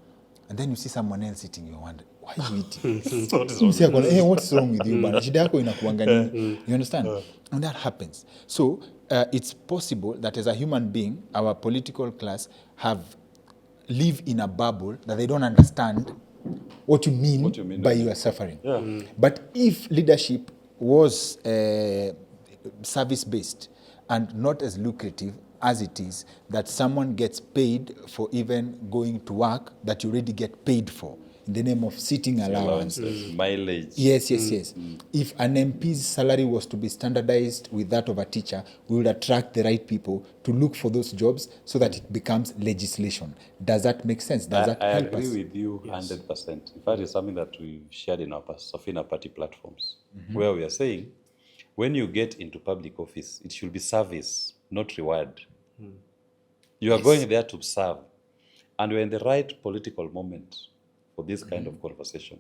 and then you see someone else eating, you wonder, why are you eating? Hey, what's wrong with you? Shida yako inakuanga nini? You understand? And that happens. So it's possible that as a human being, our political class live in a bubble that they don't understand what you mean by your suffering. Yeah. But if leadership was service-based and not as lucrative as it is, that someone gets paid for even going to work that you already get paid for in the name of sitting allowance. Mileage. Yes. If an MP's salary was to be standardized with that of a teacher, we would attract the right people to look for those jobs so that it becomes legislation. Does that make sense? Does that help us? I agree with you 100%. In fact, it's something that we shared in our Safina party platforms, where we are saying when you get into public office, it should be service, not reward. You are going there to serve. And we're in the right political moment for this kind of conversation.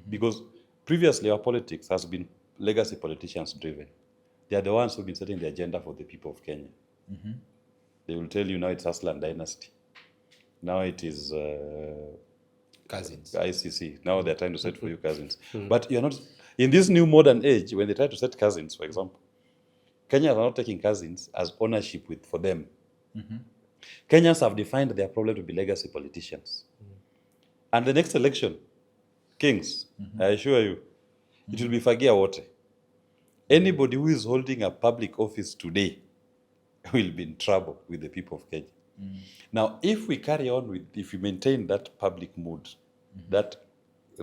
Because previously our politics has been legacy politicians driven. They are the ones who've been setting the agenda for the people of Kenya. They will tell you now it's Aslan dynasty. Now it is Cousins. ICC. Now they're trying to set for you cousins. But you're not, in this new modern age, when they try to set cousins, for example, Kenyans are not taking cousins as ownership for them. Kenyans have defined their problem to be legacy politicians. And the next election, Kings, I assure you, it will be Fagia Wote. Anybody who is holding a public office today will be in trouble with the people of Kenya. Now, if we carry on if we maintain that public mood, that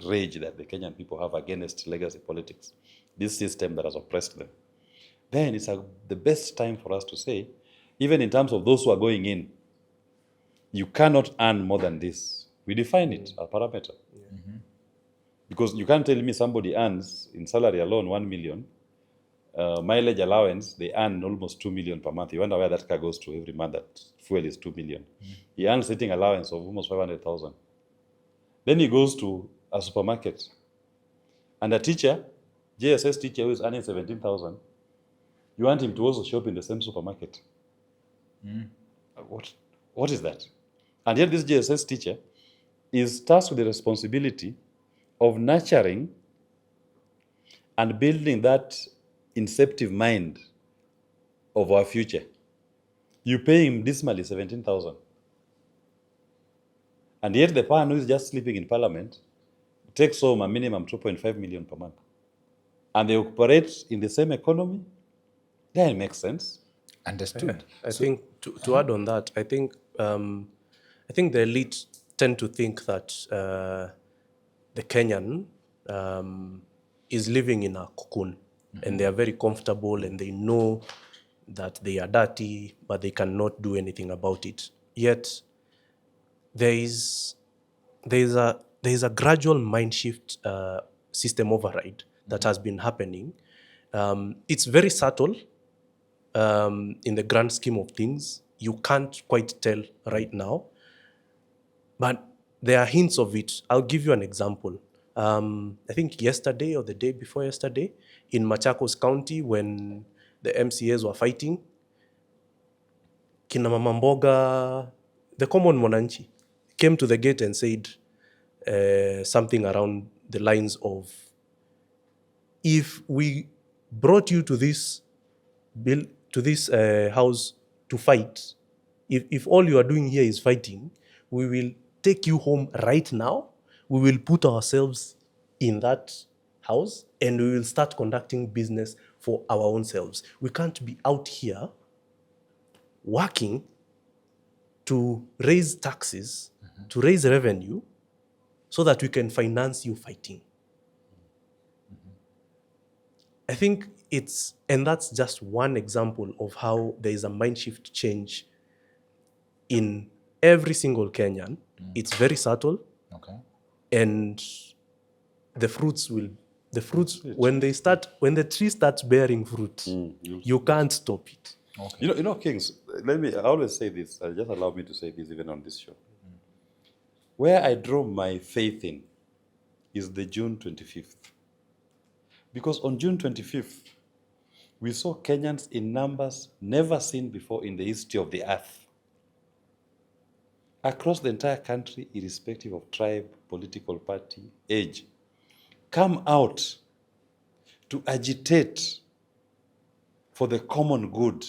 rage that the Kenyan people have against legacy politics, this system that has oppressed them, then it's the best time for us to say, even in terms of those who are going in, you cannot earn more than this. We define it as parameter. Because you can't tell me somebody earns in salary alone 1 million, mileage allowance, they earn almost 2 million per month. You wonder where that car goes to every month, that fuel is 2 million. He earns sitting allowance of almost 500,000. Then he goes to a supermarket. And a teacher, JSS teacher who is earning 17,000, you want him to also shop in the same supermarket. What is that? And yet this JSS teacher is tasked with the responsibility of nurturing and building that inceptive mind of our future. You pay him dismally 17,000. And yet the person who is just sleeping in parliament takes home a minimum 2.5 million per month. And they operate in the same economy. Then it makes sense. Understood. I think to add on that, I think the elite tend to think that the Kenyan is living in a cocoon, and they are very comfortable, and they know that they are dirty, but they cannot do anything about it. Yet there is a gradual mind shift, system override that has been happening. It's very subtle. In the grand scheme of things, you can't quite tell right now, but there are hints of it. I'll give you an example. I think yesterday or the day before yesterday, in Machakos County, when the MCAs were fighting, kina Mama Mboga, the common mwananchi, came to the gate and said something around the lines of, if we brought you to this bill, to this house to fight, if all you are doing here is fighting, we will take you home right now. We will put ourselves in that house and we will start conducting business for our own selves. We can't be out here working to raise taxes, to raise revenue, so that we can finance you fighting. I think and that's just one example of how there is a mind shift change in every single Kenyan. It's very subtle. Okay. And the fruits, when the tree starts bearing fruit, you can't stop it. Okay. You know, Kings, I always say this, just allow me to say this even on this show. Where I draw my faith in is the June 25th. Because on June 25th, we saw Kenyans in numbers never seen before in the history of the earth. Across the entire country, irrespective of tribe, political party, age, come out to agitate for the common good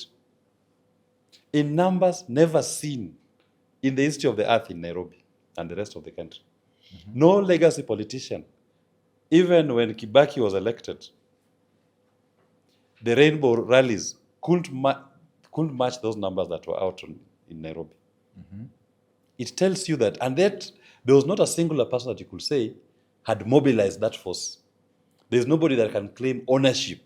in numbers never seen in the history of the earth in Nairobi and the rest of the country. No legacy politician, even when Kibaki was elected, the rainbow rallies couldn't match those numbers that were out in Nairobi. It tells you that, and that there was not a singular person that you could say had mobilized that force. There's nobody that can claim ownership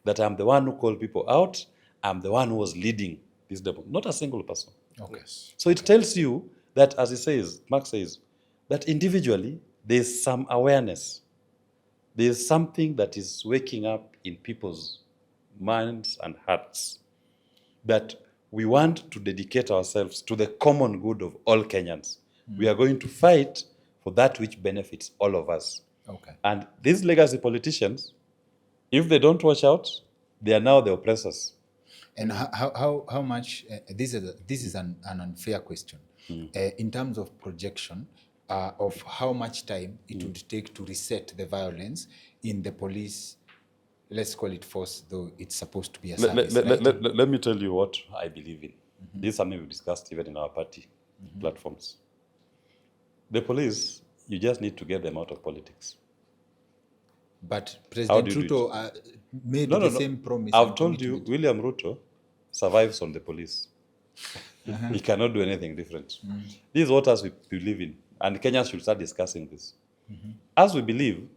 that I'm the one who called people out, I'm the one who was leading this demo. Not a single person. Okay. So it tells you that, as he says, Mark says, that individually there's some awareness. There's something that is waking up in people's minds and hearts that we want to dedicate ourselves to the common good of all Kenyans. We are going to fight for that which benefits all of us. Okay. And these legacy politicians, if they don't watch out, they are now the oppressors. And how much, this is an unfair question, in terms of projection, of how much time it would take to reset the violence in the police, let's call it force, though it's supposed to be a service, right? Let me tell you what I believe in. This is something we discussed even in our party platforms. The police, you just need to get them out of politics. But President do you do Ruto made the same promise. I've and told you, commitment. William Ruto survives on the police. He cannot do anything different. This is what us we believe in. And Kenyans should start discussing this. As we believe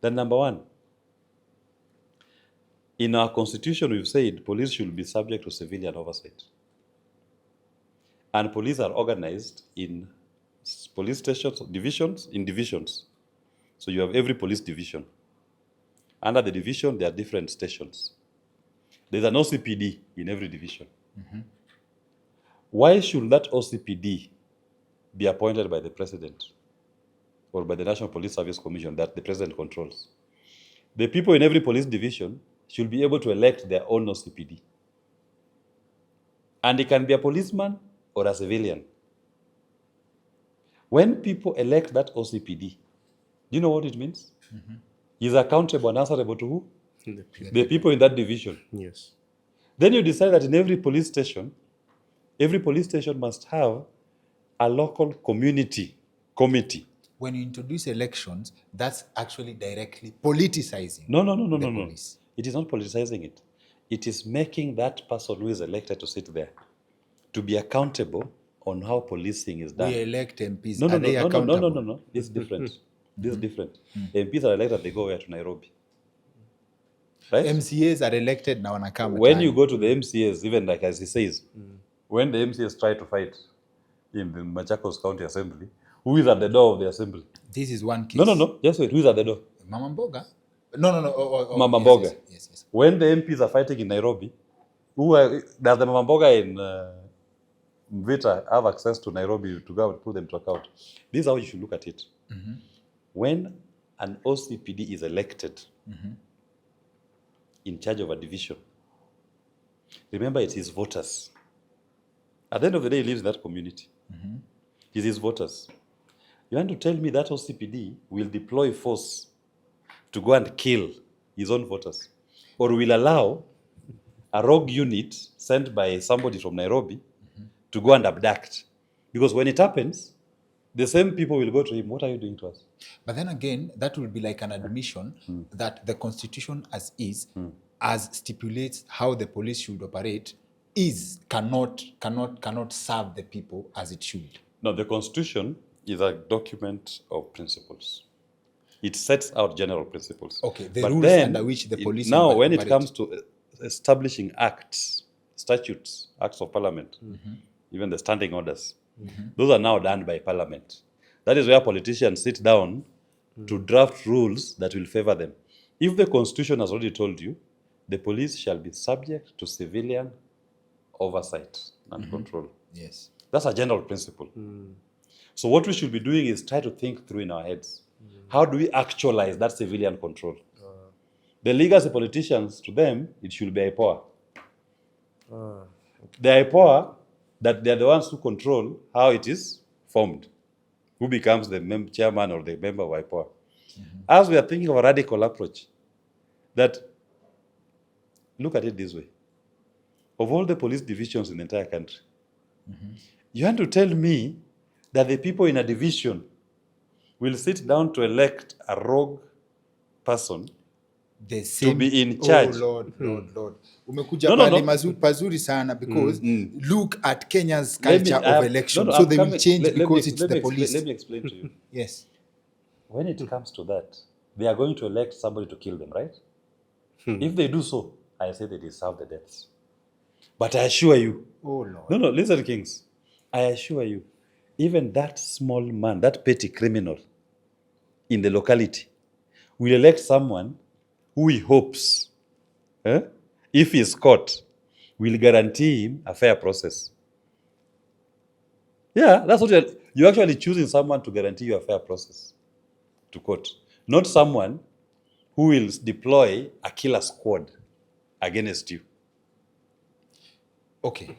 that, number one, in our constitution, we've said police should be subject to civilian oversight. And police are organized in police stations, divisions. So you have every police division. Under the division, there are different stations. There's an OCPD in every division. Why should that OCPD be appointed by the president or by the National Police Service Commission that the president controls? The people in every police division should be able to elect their own OCPD. And it can be a policeman or a civilian. When people elect that OCPD, do you know what it means? He's accountable and answerable to who? The people in that division. Yes. Then you decide that in every police station must have a local community committee. When you introduce elections, that's actually directly politicizing. No. police. It is not politicizing it. It is making that person who is elected to sit there to be accountable on how policing is done. We elect MPs. No. This is different. This is different. MPs are elected, they go where? To Nairobi. Right? MCAs are elected now wanakam. When you go to the MCAs, even like as he says, when the MCAs try to fight in the Machakos County Assembly, who is at the door of the assembly? This is one case. No. Just wait. Who is at the door? Mama Mboga? No. Mama yes, Mboga. Yes. When the MPs are fighting in Nairobi, does the Mama Mboga in Mvita have access to Nairobi to go and put them to account? This is how you should look at it. When an OCPD is elected in charge of a division, remember it is voters. At the end of the day, he lives in that community. It is voters. You want to tell me that OCPD will deploy force to go and kill his own voters? Or will allow a rogue unit sent by somebody from Nairobi to go and abduct? Because when it happens, the same people will go to him, what are you doing to us? But then again, that will be like an admission that the constitution as is, as stipulates how the police should operate, cannot serve the people as it should. No, the Constitution is a document of principles. It sets out general principles. Okay, the But rules then, under which the police now, when it operate. comes to establishing acts, statutes, acts of parliament, even the standing orders, those are now done by parliament. That is where politicians sit down to draft rules that will favor them. If the Constitution has already told you, the police shall be subject to civilian oversight and control. Yes. That's a general principle. So what we should be doing is try to think through in our heads. How do we actualize that civilian control? The legacy politicians, to them, it should be IPOA. The IPOA, that they're the ones who control how it is formed, who becomes the chairman or the member of IPOA. As we are thinking of a radical approach, that, look at it this way. Of all the police divisions in the entire country, you want to tell me that the people in a division will sit down to elect a rogue person The same, to be in charge? Oh, Lord. Umekuja No. pale pazuri sana because look at Kenya's culture of election. So they will change because it's the police. Let me explain to you. Yes. When it comes to that, they are going to elect somebody to kill them, right? If they do so, I say they deserve the deaths. But I assure you, Oh, Lord. no, listen, Kings. I assure you, even that small man, that petty criminal in the locality, will elect someone who he hopes if he's caught, will guarantee him a fair process. Yeah, that's what you're actually choosing someone to guarantee you a fair process to court, not someone who will deploy a killer squad against you. Okay.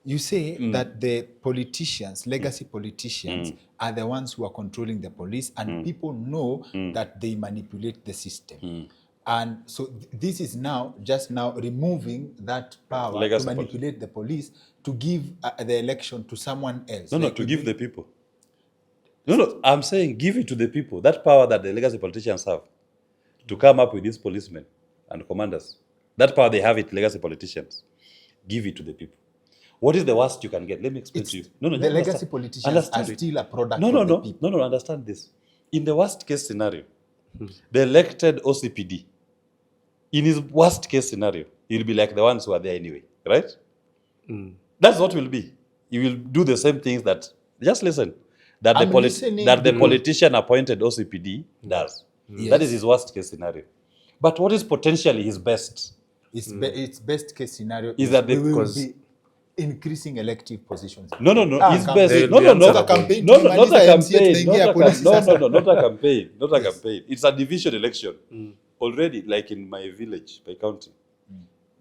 You say that the politicians, legacy politicians, are the ones who are controlling the police, and people know that they manipulate the system. And so this is now just now removing that power Legacy to manipulate the police to give the election to someone else. No, Like to give the people. No, I'm saying give it to the people. That power that the legacy politicians have to come up with these policemen and commanders. That power they have it, legacy politicians. Give it to the people. What is the worst you can get? Let me explain to you. the legacy politicians are still a product of the people. No, understand this. In the worst case scenario, the elected OCPD, in his worst case scenario, he'll be like the ones who are there anyway, right? That's what will be. He will do the same things that, just listen, that the politician appointed OCPD does. Yes. That is his worst case scenario. But what is potentially his best? Its best case scenario Is that we will because- be increasing elective positions. No. His campaign. best. They'll be answerable. Campaign Not a tukimaliza MCA campaign. tunaingia polisi sasa. Not a campaign. Not a campaign. It's a division election. Already, like in my village, my county,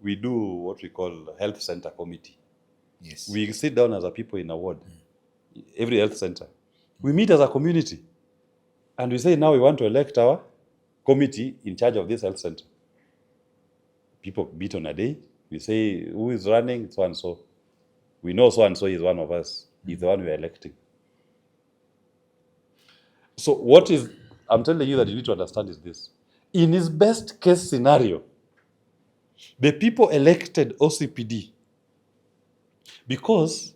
we do what we call a health center committee. Yes. We sit down as a people in a ward, every health center. We meet as a community, and we say, now we want to elect our committee in charge of this health center. People meet on a day. We say, who is running? So and so. We know so and so is one of us. He's the one we are electing. So what is, I'm telling you that you need to understand is this. In his best case scenario, the people elected OCPD because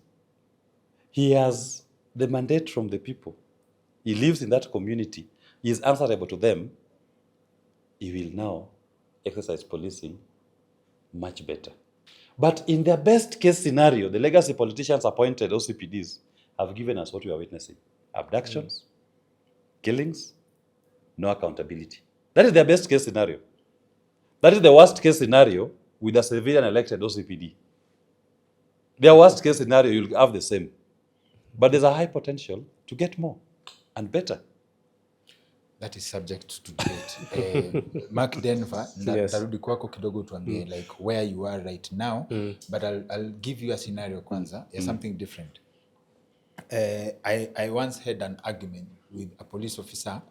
he has the mandate from the people. He lives in that community. He is answerable to them. He will now exercise policing much better. But in their best case scenario, the legacy politicians appointed OCPDs have given us what we are witnessing. Abductions, killings, no accountability. That is their best case scenario. That is the worst case scenario with a civilian elected OCPD. Their worst case scenario, you'll have the same. But there's a high potential to get more and better. That is subject to debate. Mark Denver, Yes. tarudi kwako kidogo tuambie like where you are right now, but I'll give you a scenario kwanza, something different. I once had an argument with a police officer.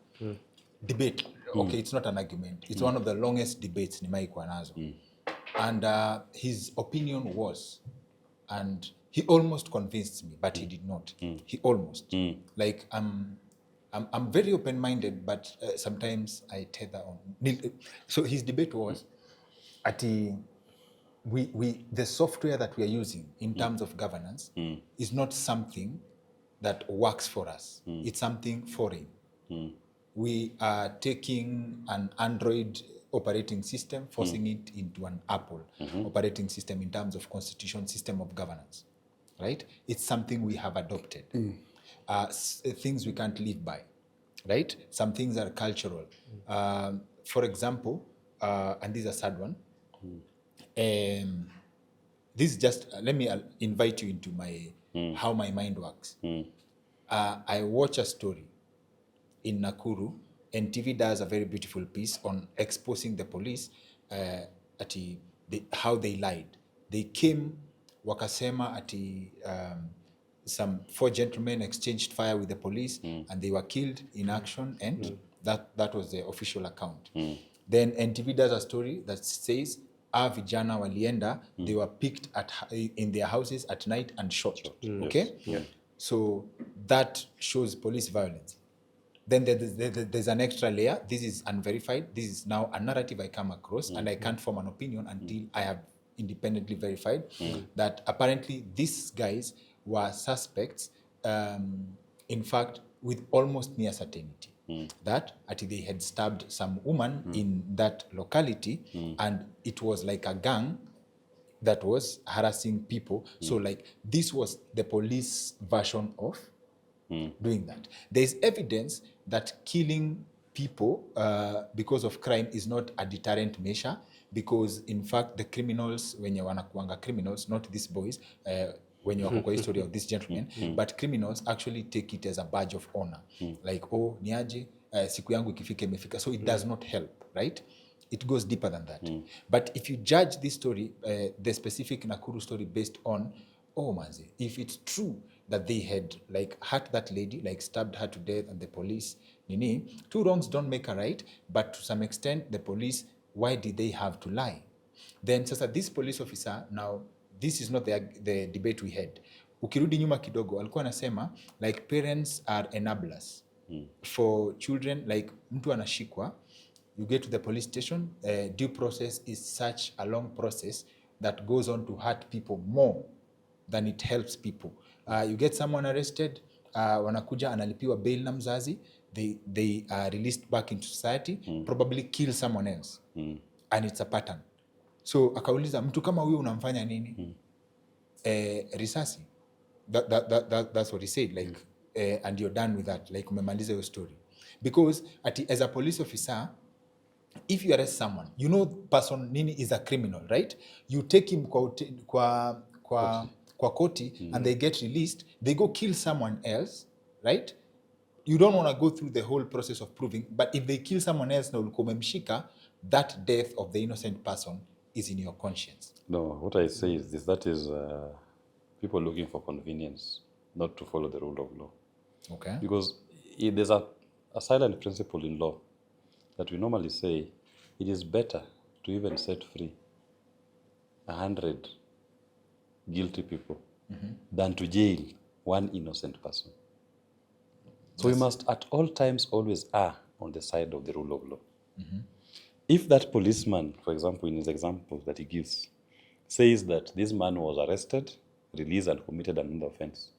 Debate. Okay, it's not an argument. It's one of the longest debates nimai kwa nazo. And his opinion was, and he almost convinced me, but he did not. He almost. Like, I'm very open-minded, but sometimes I tether on. So his debate was, the software that we are using in terms of governance is not something that works for us. It's something foreign. We are taking an Android operating system, forcing it into an Apple operating system in terms of constitution, system of governance, right? It's something we have adopted. Things we can't live by, right? Some things are cultural. For example, and this is a sad one, this is just, let me invite you into my how my mind works. I watch a story in Nakuru, and TV does a very beautiful piece on exposing the police how they lied. They came, wakasema some 4 gentlemen exchanged fire with the police and they were killed in action, and that was the official account. Then NTV does a story that says, vijana walienda, they were picked in their houses at night and shot. Okay? Yeah. So that shows police violence. Then there's an extra layer. This is unverified. This is now a narrative I come across, and I can't form an opinion until I have independently verified that apparently these guys were suspects, in fact, with almost near certainty that they had stabbed some woman in that locality, and it was like a gang that was harassing people. So like this was the police version of doing that. There's evidence that killing people because of crime is not a deterrent measure. because in fact the criminals wenye wanakuanga criminals, not these boys, when you kwa history of this gentleman, but criminals actually take it as a badge of honor. Like, oh, niaje, siku yangu ikifika imefika. So it does not help, right? It goes deeper than that. But if you judge this story, the specific Nakuru story based on, oh manzi, if it's true that they had like hurt that lady, like stabbed her to death, and the police, nini, two wrongs don't make a right, but to some extent, the police, why did they have to lie? Then sasa this police officer, now this is not the debate we had. Ukirudi nyuma kidogo, alikuwa anasema like parents are enablers for children, like mtu anashikwa, you get to the police station, due process is such a long process that goes on to hurt people more than it helps people. You get someone arrested, wanakuja analipiwa bail na mzazi, they are released back into society, probably kill someone else. And it's a pattern. So akauliza mtu kama huyo unamfanya nini? Risasi. That's what he said, like, and you're done with that, like umemaliza your story. Because as a police officer, if you arrest someone, you know person nini is a criminal, right? You take him kwa koti and they get released, they go kill someone else, right? You don't want to go through the whole process of proving, but if they kill someone else na ulikuwa umemshika, that death of the innocent person is in your conscience. No, what I say is this, that is people looking for convenience, not to follow the rule of law. Okay. Because there's a silent principle in law that we normally say it is better to even set free 100 guilty people than to jail one innocent person. So we must at all times always err on the side of the rule of law. If that policeman, for example, in his example that he gives, says that this man was arrested, released, and committed another offense,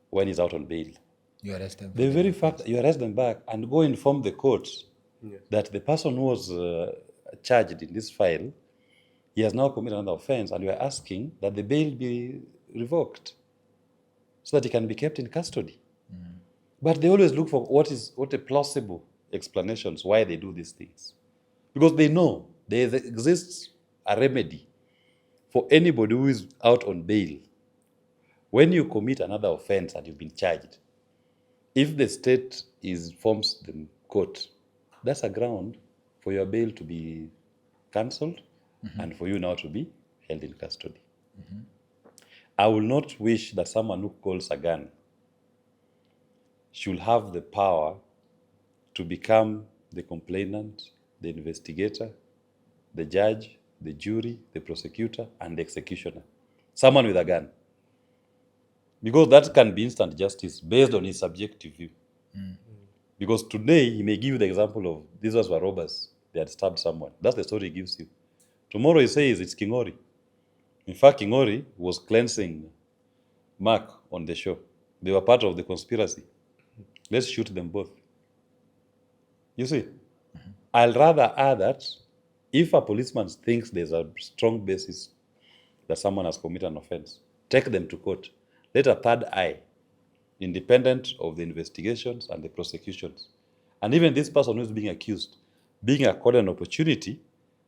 when he's out on bail, You arrest them. the very fact you arrest them back and go inform the court that the person who was charged in this file, he has now committed another offense, and we are asking that the bail be revoked so that he can be kept in custody. But they always look for what a plausible explanations why they do these things, because they know there exists a remedy for anybody who is out on bail. When you commit another offense and you've been charged, if the state informs the court, that's a ground for your bail to be cancelled and for you now to be held in custody. I will not wish that someone who calls a gun should have the power to become the complainant, the investigator, the judge, the jury, the prosecutor, and the executioner. Someone with a gun. Because that can be instant justice based on his subjective view. Because today, he may give you the example of these were robbers. They had stabbed someone. That's the story he gives you. Tomorrow he says it's Kingori. In fact, Kingori was cleansing Mark on the show. They were part of the conspiracy. Let's shoot them both. You see, I'll rather add that if a policeman thinks there's a strong basis that someone has committed an offense, take them to court. Let a third eye, independent of the investigations and the prosecutions, and even this person who's being accused, being accorded an opportunity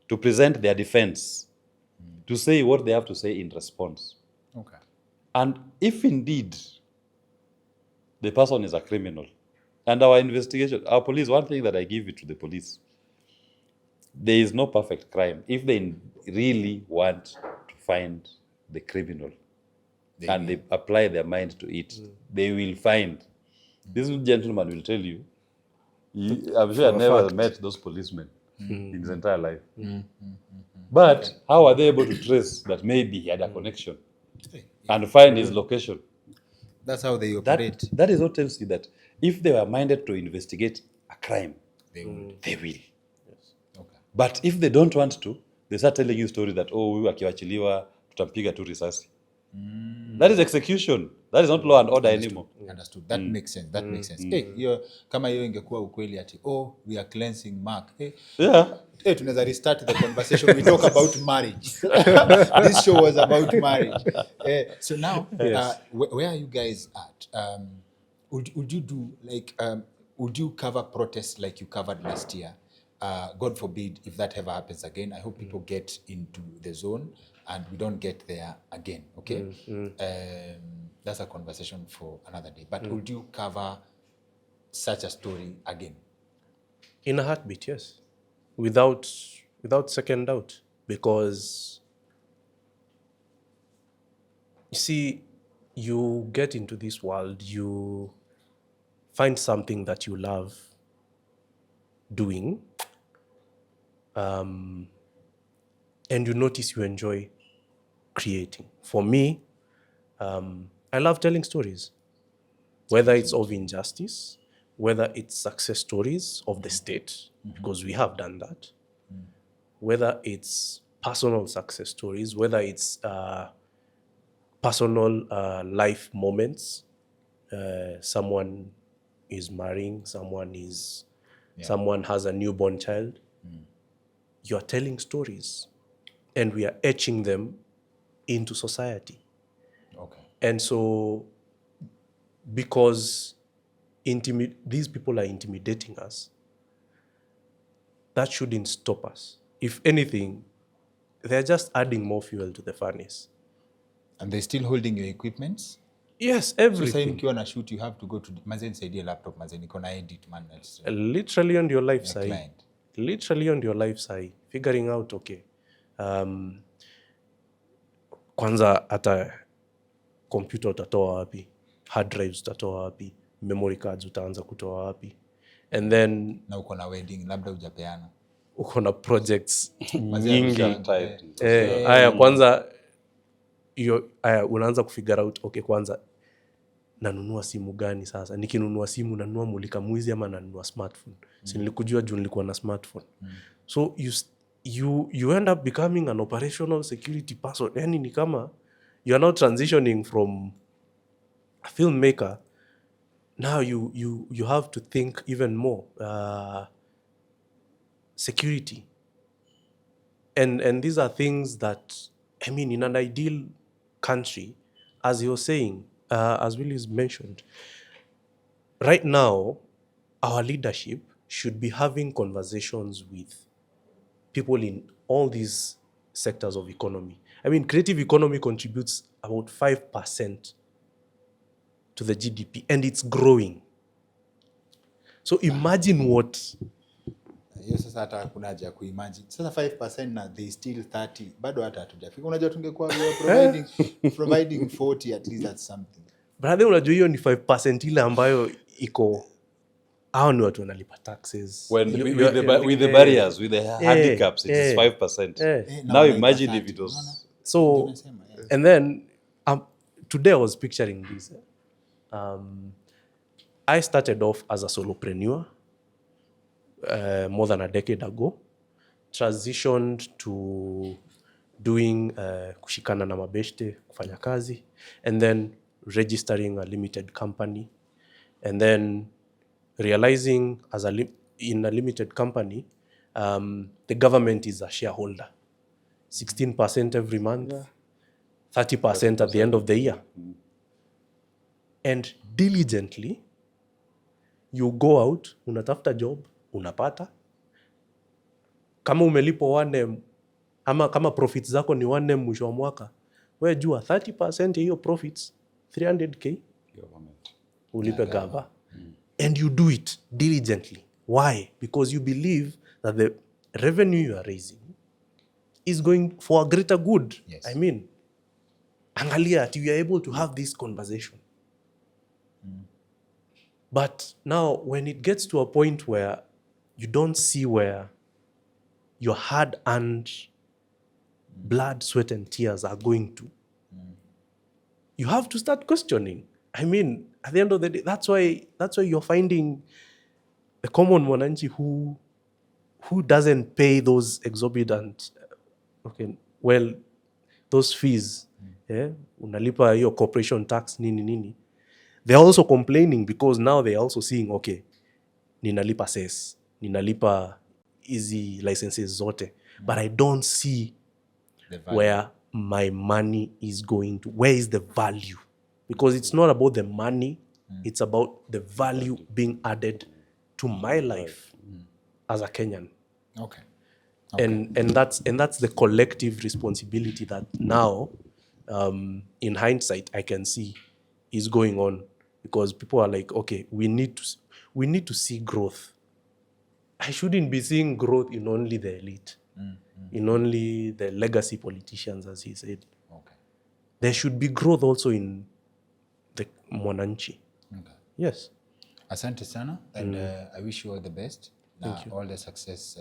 to present their defense, to say what they have to say in response. Okay. And if indeed the person is a criminal, and our investigation, our police, one thing that I give it to the police, there is no perfect crime. If they really want to find the criminal and they apply their mind to it, they will find. This gentleman will tell you, I'm sure I've never met those policemen in his entire life. But how are they able to trace that maybe he had a connection and find his location? That's how they operate. That is what tells you that if they were minded to investigate a crime, They will. they will. Yes. Okay. But if they don't want to, they start telling you stories that, oh, huyu akiwachiliwa tutampiga tu risasi. That is execution. That is not law and order anymore. Understood. That makes sense. That makes sense. Hey, kama hiyo ingekuwa ukweli ati, oh, we are cleansing Mark. Hey, Yeah. hey, tunaweza restart the conversation. We talk about marriage. This show was about marriage. So now, where are you guys at? Would you do like, would you cover protests like you covered last year? God forbid if that ever happens again. I hope people get into the zone and we don't get there again. Okay, that's a conversation for another day. But would you cover such a story again? In a heartbeat, yes. Without second doubt. Because you see, you get into this world, you find something that you love doing, and you notice you enjoy creating. For me, I love telling stories, whether it's of injustice, whether it's success stories of the state, because we have done that, whether it's personal success stories, whether it's personal life moments. Someone is marrying, someone has a newborn child. You are telling stories, and we are etching them into society. Okay. And so, because these people are intimidating us, that shouldn't stop us. If anything, they're just adding more fuel to the furnace. And they're still holding your equipments? Yes, So say everything. mkiwa na shoot, you have to go to manze nisaidie laptop, manze niko na edit man. Literally on your life side. Client. Literally on your life side. Figuring out, okay, kwanza hata computer utatoa wapi, hard drives utatoa wapi, memory cards utaanza kutoa wapi, and then Na uko na wedding labda hujapeana. uko na projects Mazee nyingi. amesha- Haya kwanza unaanza kufigure out, okay, kwanza nanunua simu gani sasa? Nikinunua simu nanunua mulika mwizi ama nanunua smartphone? Si nilikujua juu nilikuwa na smartphone. So you end up becoming an operational security person. Yani ni kama you are now transitioning from a filmmaker. Now you have to think even more security. And these are things that, I mean, in an ideal country, as you're saying, as Willis mentioned, right now, our leadership should be having conversations with people in all these sectors of economy. I mean, creative economy contributes about 5% to the GDP, and it's growing. So imagine what... Hiyo sasa hata hakuna haja ya kuimagine. Sasa 5% na they still 30. Bado hata hatujafika. Unajua tungekuwa we are providing 40, at least that's something. Brother, unajua hiyo ni 5% ile ambayo iko... Hao ni watu wanalipa taxes. With the barriers, with the handicaps, it is 5%. Now imagine if it was... So, and then today I was picturing this. I started off as a solopreneur more than a decade ago, transitioned to doing kushikana na mabeshte, kufanya kazi, and then registering a limited company, and then realizing in a limited company, the government is a shareholder, 16% every month, 30% at the end of the year. And diligently, you go out, unatafuta job, unapata. Kama umelipo 1M, ama kama profits zako ni 1M mwisho wa mwaka, wewe jua 30% ya hiyo profits, 300k, ulipe gava. And you do it diligently. Why? Because you believe that the revenue you are raising is going for a greater good. Yes. I mean, angalia, you are able to have this conversation. But now, when it gets to a point where you don't see where your hard-earned blood, sweat, and tears are going to, you have to start questioning. I mean, at the end of the day, that's why you're finding the common mwananchi who doesn't pay those exorbitant, those fees. Unalipa hiyo corporation tax nini. They're also complaining because now they're also seeing, okay, ninalipa cess, ninalipa easy licenses zote, but I don't see where my money is going to. Where is the value? Because it's not about the money, it's about the value being added to my life as a Kenyan. Okay. And that's the collective responsibility that now, in hindsight, I can see is going on, because people are like, okay, we need to see growth. I shouldn't be seeing growth in only the elite, in only the legacy politicians, as he said. Okay. There should be growth also in the mwananchi. Okay. Yes. Asante sana, and I wish you all the best. Thank you. All the success,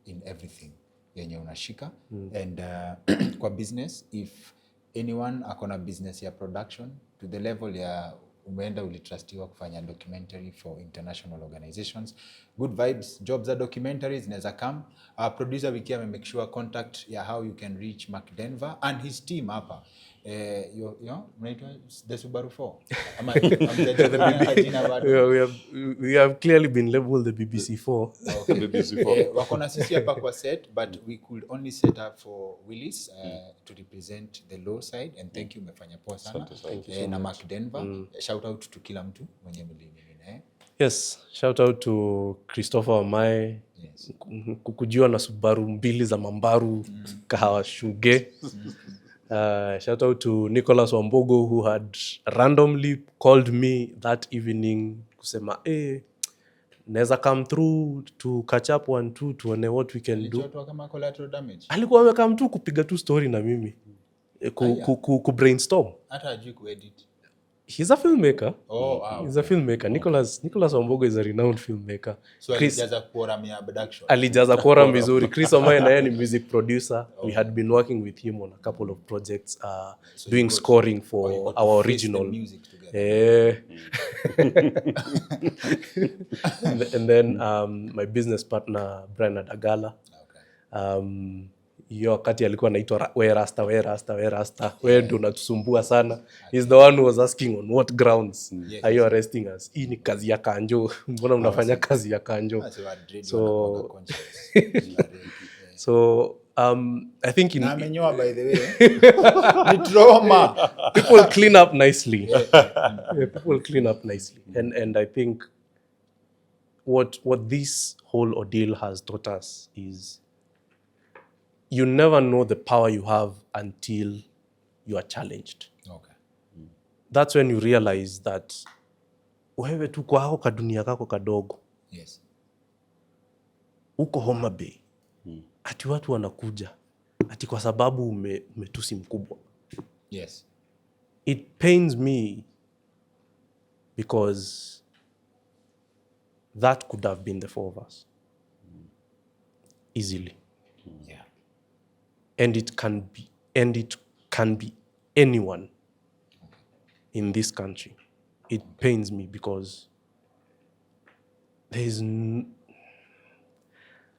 in everything yenye unashika. And kwa business, if anyone akona business ya production to the level ya umeenda ulitrustiwa kufanya documentary for international organizations, good vibes, jobs za documentaries zinaweza come. Producer wiki make sure contact ya how you can reach Mark Denver and his team hapa. You know, the Subaru 4. We have clearly been labeled the BBC 4. Okay. BBC 4. Wakona sisi hapa kwa set, but we could only set up for Willis to represent the low side, and thank you, umefanya poa sana. Na Mark Denver, shout out to kila mtu mwenye mlini. Yes, shout out to Christopher Omae. Yes. Kukujiwa na Subaru 2 za Mambaru, kahawa shuge. Shout out to Nicholas Wambogo, who had randomly called me that evening kusema, neza come through to catch up 1-2 tuone what we can do. Kama collateral damage. Alikuwa amekam tu kupiga tu story na mimi. Ku brainstorm. Hata hajui kuedit. He's a filmmaker. Oh, wow. He's a filmmaker. Nicholas Wambogo is a renowned filmmaker. So alijaza quorum ya abduction. Alijaza quorum vizuri. Chris Omae na yeye ni music producer. We had been working with him on a couple of projects, so doing scoring for our original music together. And then my business partner Brian Adagala. Okay. Hiyo wakati alikuwa anaitwa we rasta, wewe ndio unatusumbua sana. He's the one who was asking on what grounds are you arresting us? Hii ni kazi ya kanjo. Mbona mnafanya kazi ya kanjo? So I think in amenyoa, by the way. Ni trauma. People clean up nicely. People clean up nicely. And I think what this whole ordeal has taught us is you never know the power you have until you are challenged. Okay. That's when you realize that wewe tu kwa hako kadunia kako kadogo. Yes. Uko Homa Bay. Ati watu wanakuja. Ati kwa sababu umetusi mkubwa. Yes. It pains me because that could have been the 4 of us. Easily. Yeah. And it can be anyone in this country. It pains me because there is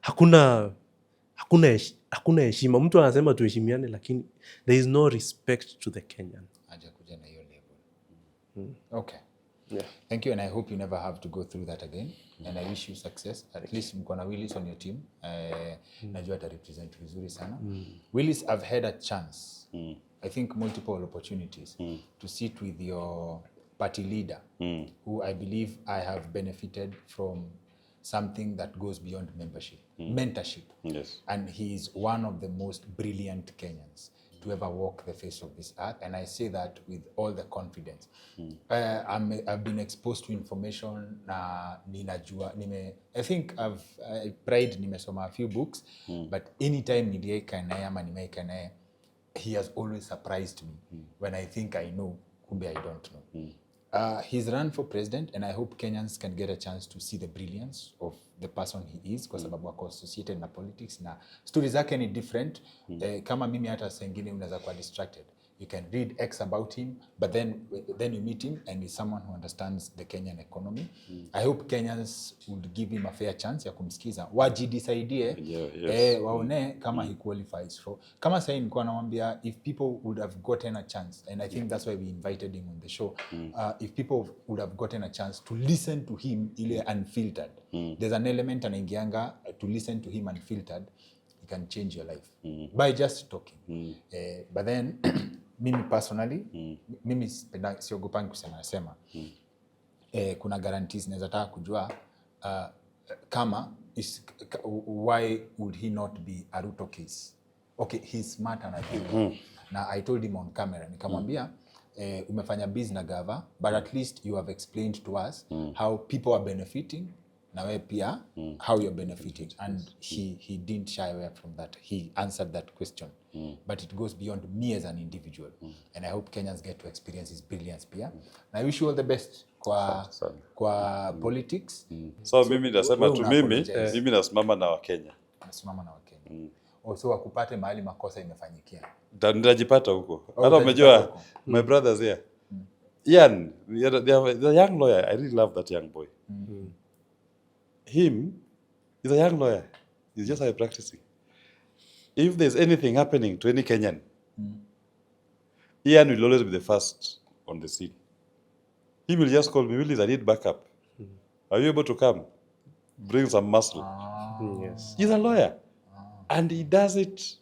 hakuna heshima. Mtu anasema tuheshimiane, lakini there is no respect to the Kenyan. Hajakuja na hiyo level. Okay. Yeah. Thank you, and I hope you never have to go through that again. And I wish you success. At least mko na Willis on your team. Najua ata represent vizuri sana. Willis, I've had a chance, I think multiple opportunities, to sit with your party leader, who I believe I have benefited from something that goes beyond mentorship. Yes. And he is one of the most brilliant Kenyans to ever walk the face of this earth, and I say that with all the confidence. I've been exposed to information na ninajua I think I've pride nimesoma a few books, but anytime nilieka naye ama nimeeka naye, he has always surprised me when I think I know, kumbe I don't know. He's run for president, and I hope Kenyans can get a chance to see the brilliance of the person he is, kwa sababu wako associated na politics na stories zake ni different. Kama mimi hata sengine unaweza kuwa distracted. You can read X about him, but then you meet him and he's someone who understands the Kenyan economy. I hope Kenyans would give him a fair chance ya kumsikiza. Wajidecidie, waone kama he qualifies for. Kama sasa nilikuwa namwambia, if people would have gotten a chance, and I think that's why we invited him on the show, if people would have gotten a chance to listen to him ile unfiltered. There's an element anaingianga to listen to him unfiltered. It can change your life by just talking. But then mimi personally, mimi siogopangi kusema nasema, kuna guarantees naweza taka kujua kama why would he not be a Ruto case? Okay, he's smart and na I told him on camera, nikamwambia umefanya biz na gava, but at least you have explained to us how people are benefiting na wewe pia how you're benefiting, and he didn't shy away from that. He answered that question, but it goes beyond me as an individual, and I hope Kenyans get to experience his brilliance pia. And I wish you all the best kwa politics. So mimi nasema tu mimi nasimama na Wakenya. Nasimama na Wakenya. Also wakupate mahali makosa imefanyikia. Nitajipata huko. Hata umejua my brothers here. Ian, the young lawyer, I really love that young boy. Him is a young lawyer. He's just practicing. If there's anything happening to any Kenyan, Ian will always be the first on the scene. He will just call me, Willis, I need backup. Are you able to come? Bring some muscle. Yes. He's a lawyer. And he does it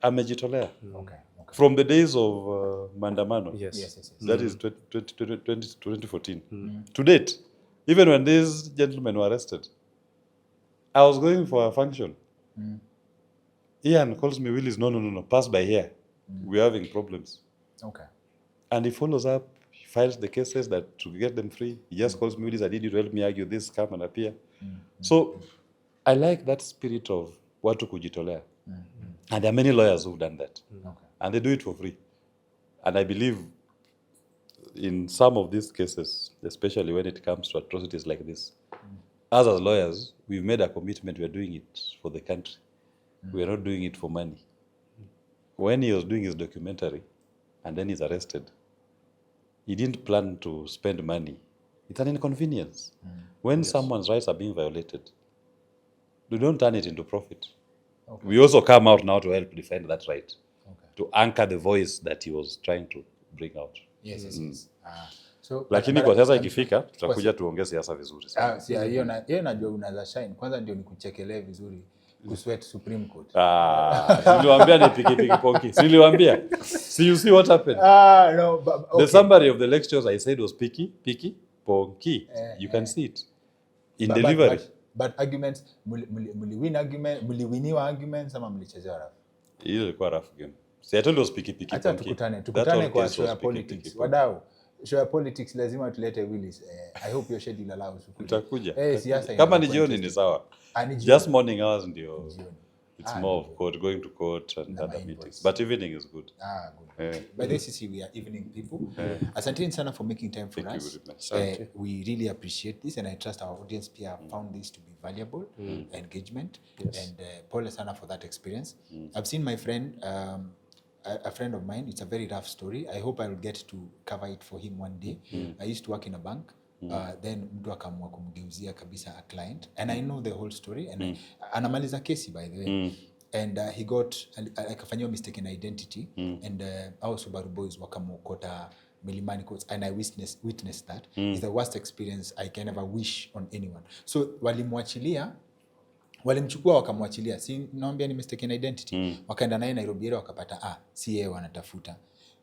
amejitolea. Okay. From the days of Mandamano. Yes. That is 2014. To date, even when these gentlemen were arrested, I was going for a function. Ian calls me, Willis, no, pass by here. We're having problems. Okay. And he follows up, he files the cases that to get them free. He just calls me, Willis, I need you to help me argue this, come and appear. So I like that spirit of watu kujitolea. And there are many lawyers who've done that. Okay. And they do it for free. And I believe in some of these cases, especially when it comes to atrocities like this, us as lawyers, we've made a commitment, we're doing it for the country. We're not doing it for money. When he was doing his documentary, and then he's arrested, he didn't plan to spend money. It's an inconvenience. When someone's rights are being violated, we don't turn it into profit. Okay. We also come out now to help defend that right. To anchor the voice that he was trying to bring out. Yes. So lakini kwa sasa ikifika tutakuja tuongee siasa vizuri sana. Hiyo najua unaweza shine. Kwanza ndio nikuchekelee vizuri kusweat Supreme Court. Niliwaambia ni piki ponki. Niliwaambia. See you see what happened. No, but okay. The summary of the lectures I said was piki ponki. You can see it in delivery. But arguments mliwiniwa arguments ama mlichezewa rafu? Hiyo ilikuwa rough game. See, I told you piki ponki. Acha tukutane kwa show ya politics. Wadau, show ya politics lazima tulete Willis. I hope your schedule allows. Utakuja. Siasa kama ni jioni ni sawa. Just morning hours ndio. It's more of court, going to court and other meetings. But evening is good. Good. By the way, we are evening people. Asanteni sana for making time for us. We really appreciate this, and I trust our audience here found this to be valuable engagement. And pole sana for that experience. I've seen my friend, a friend of mine. It's a very rough story. I hope I will get to cover it for him one day. I used to work in a bank. Then mtu akaamua kumgeuzia kabisa a client, and I know the whole story, and anamaliza kesi by the way, and he got akafanyiwa mistaken identity, and our Subaru boys wakamokota Milimani courts, and I witnessed that. It's the worst experience I can ever wish on anyone. So walimchukua wakamwachilia, si naambia ni mistaken identity, wakaenda naye Nairobi wakapata si yeye wanatafuta.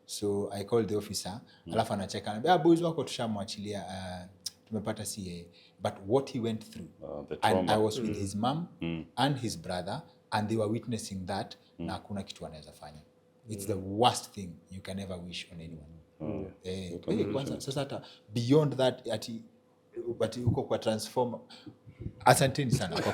So I called the officer, alafu anacheka anambia boys wako tushamwachilia, tumepata CA. But what he went through, and I was with his mom and his brother, and they were witnessing that, na hakuna kitu anaweza fanya. It's the worst thing you can ever wish on anyone. Kwanza sasa hata beyond that ati uko kwa transform. Asanteni sana kwa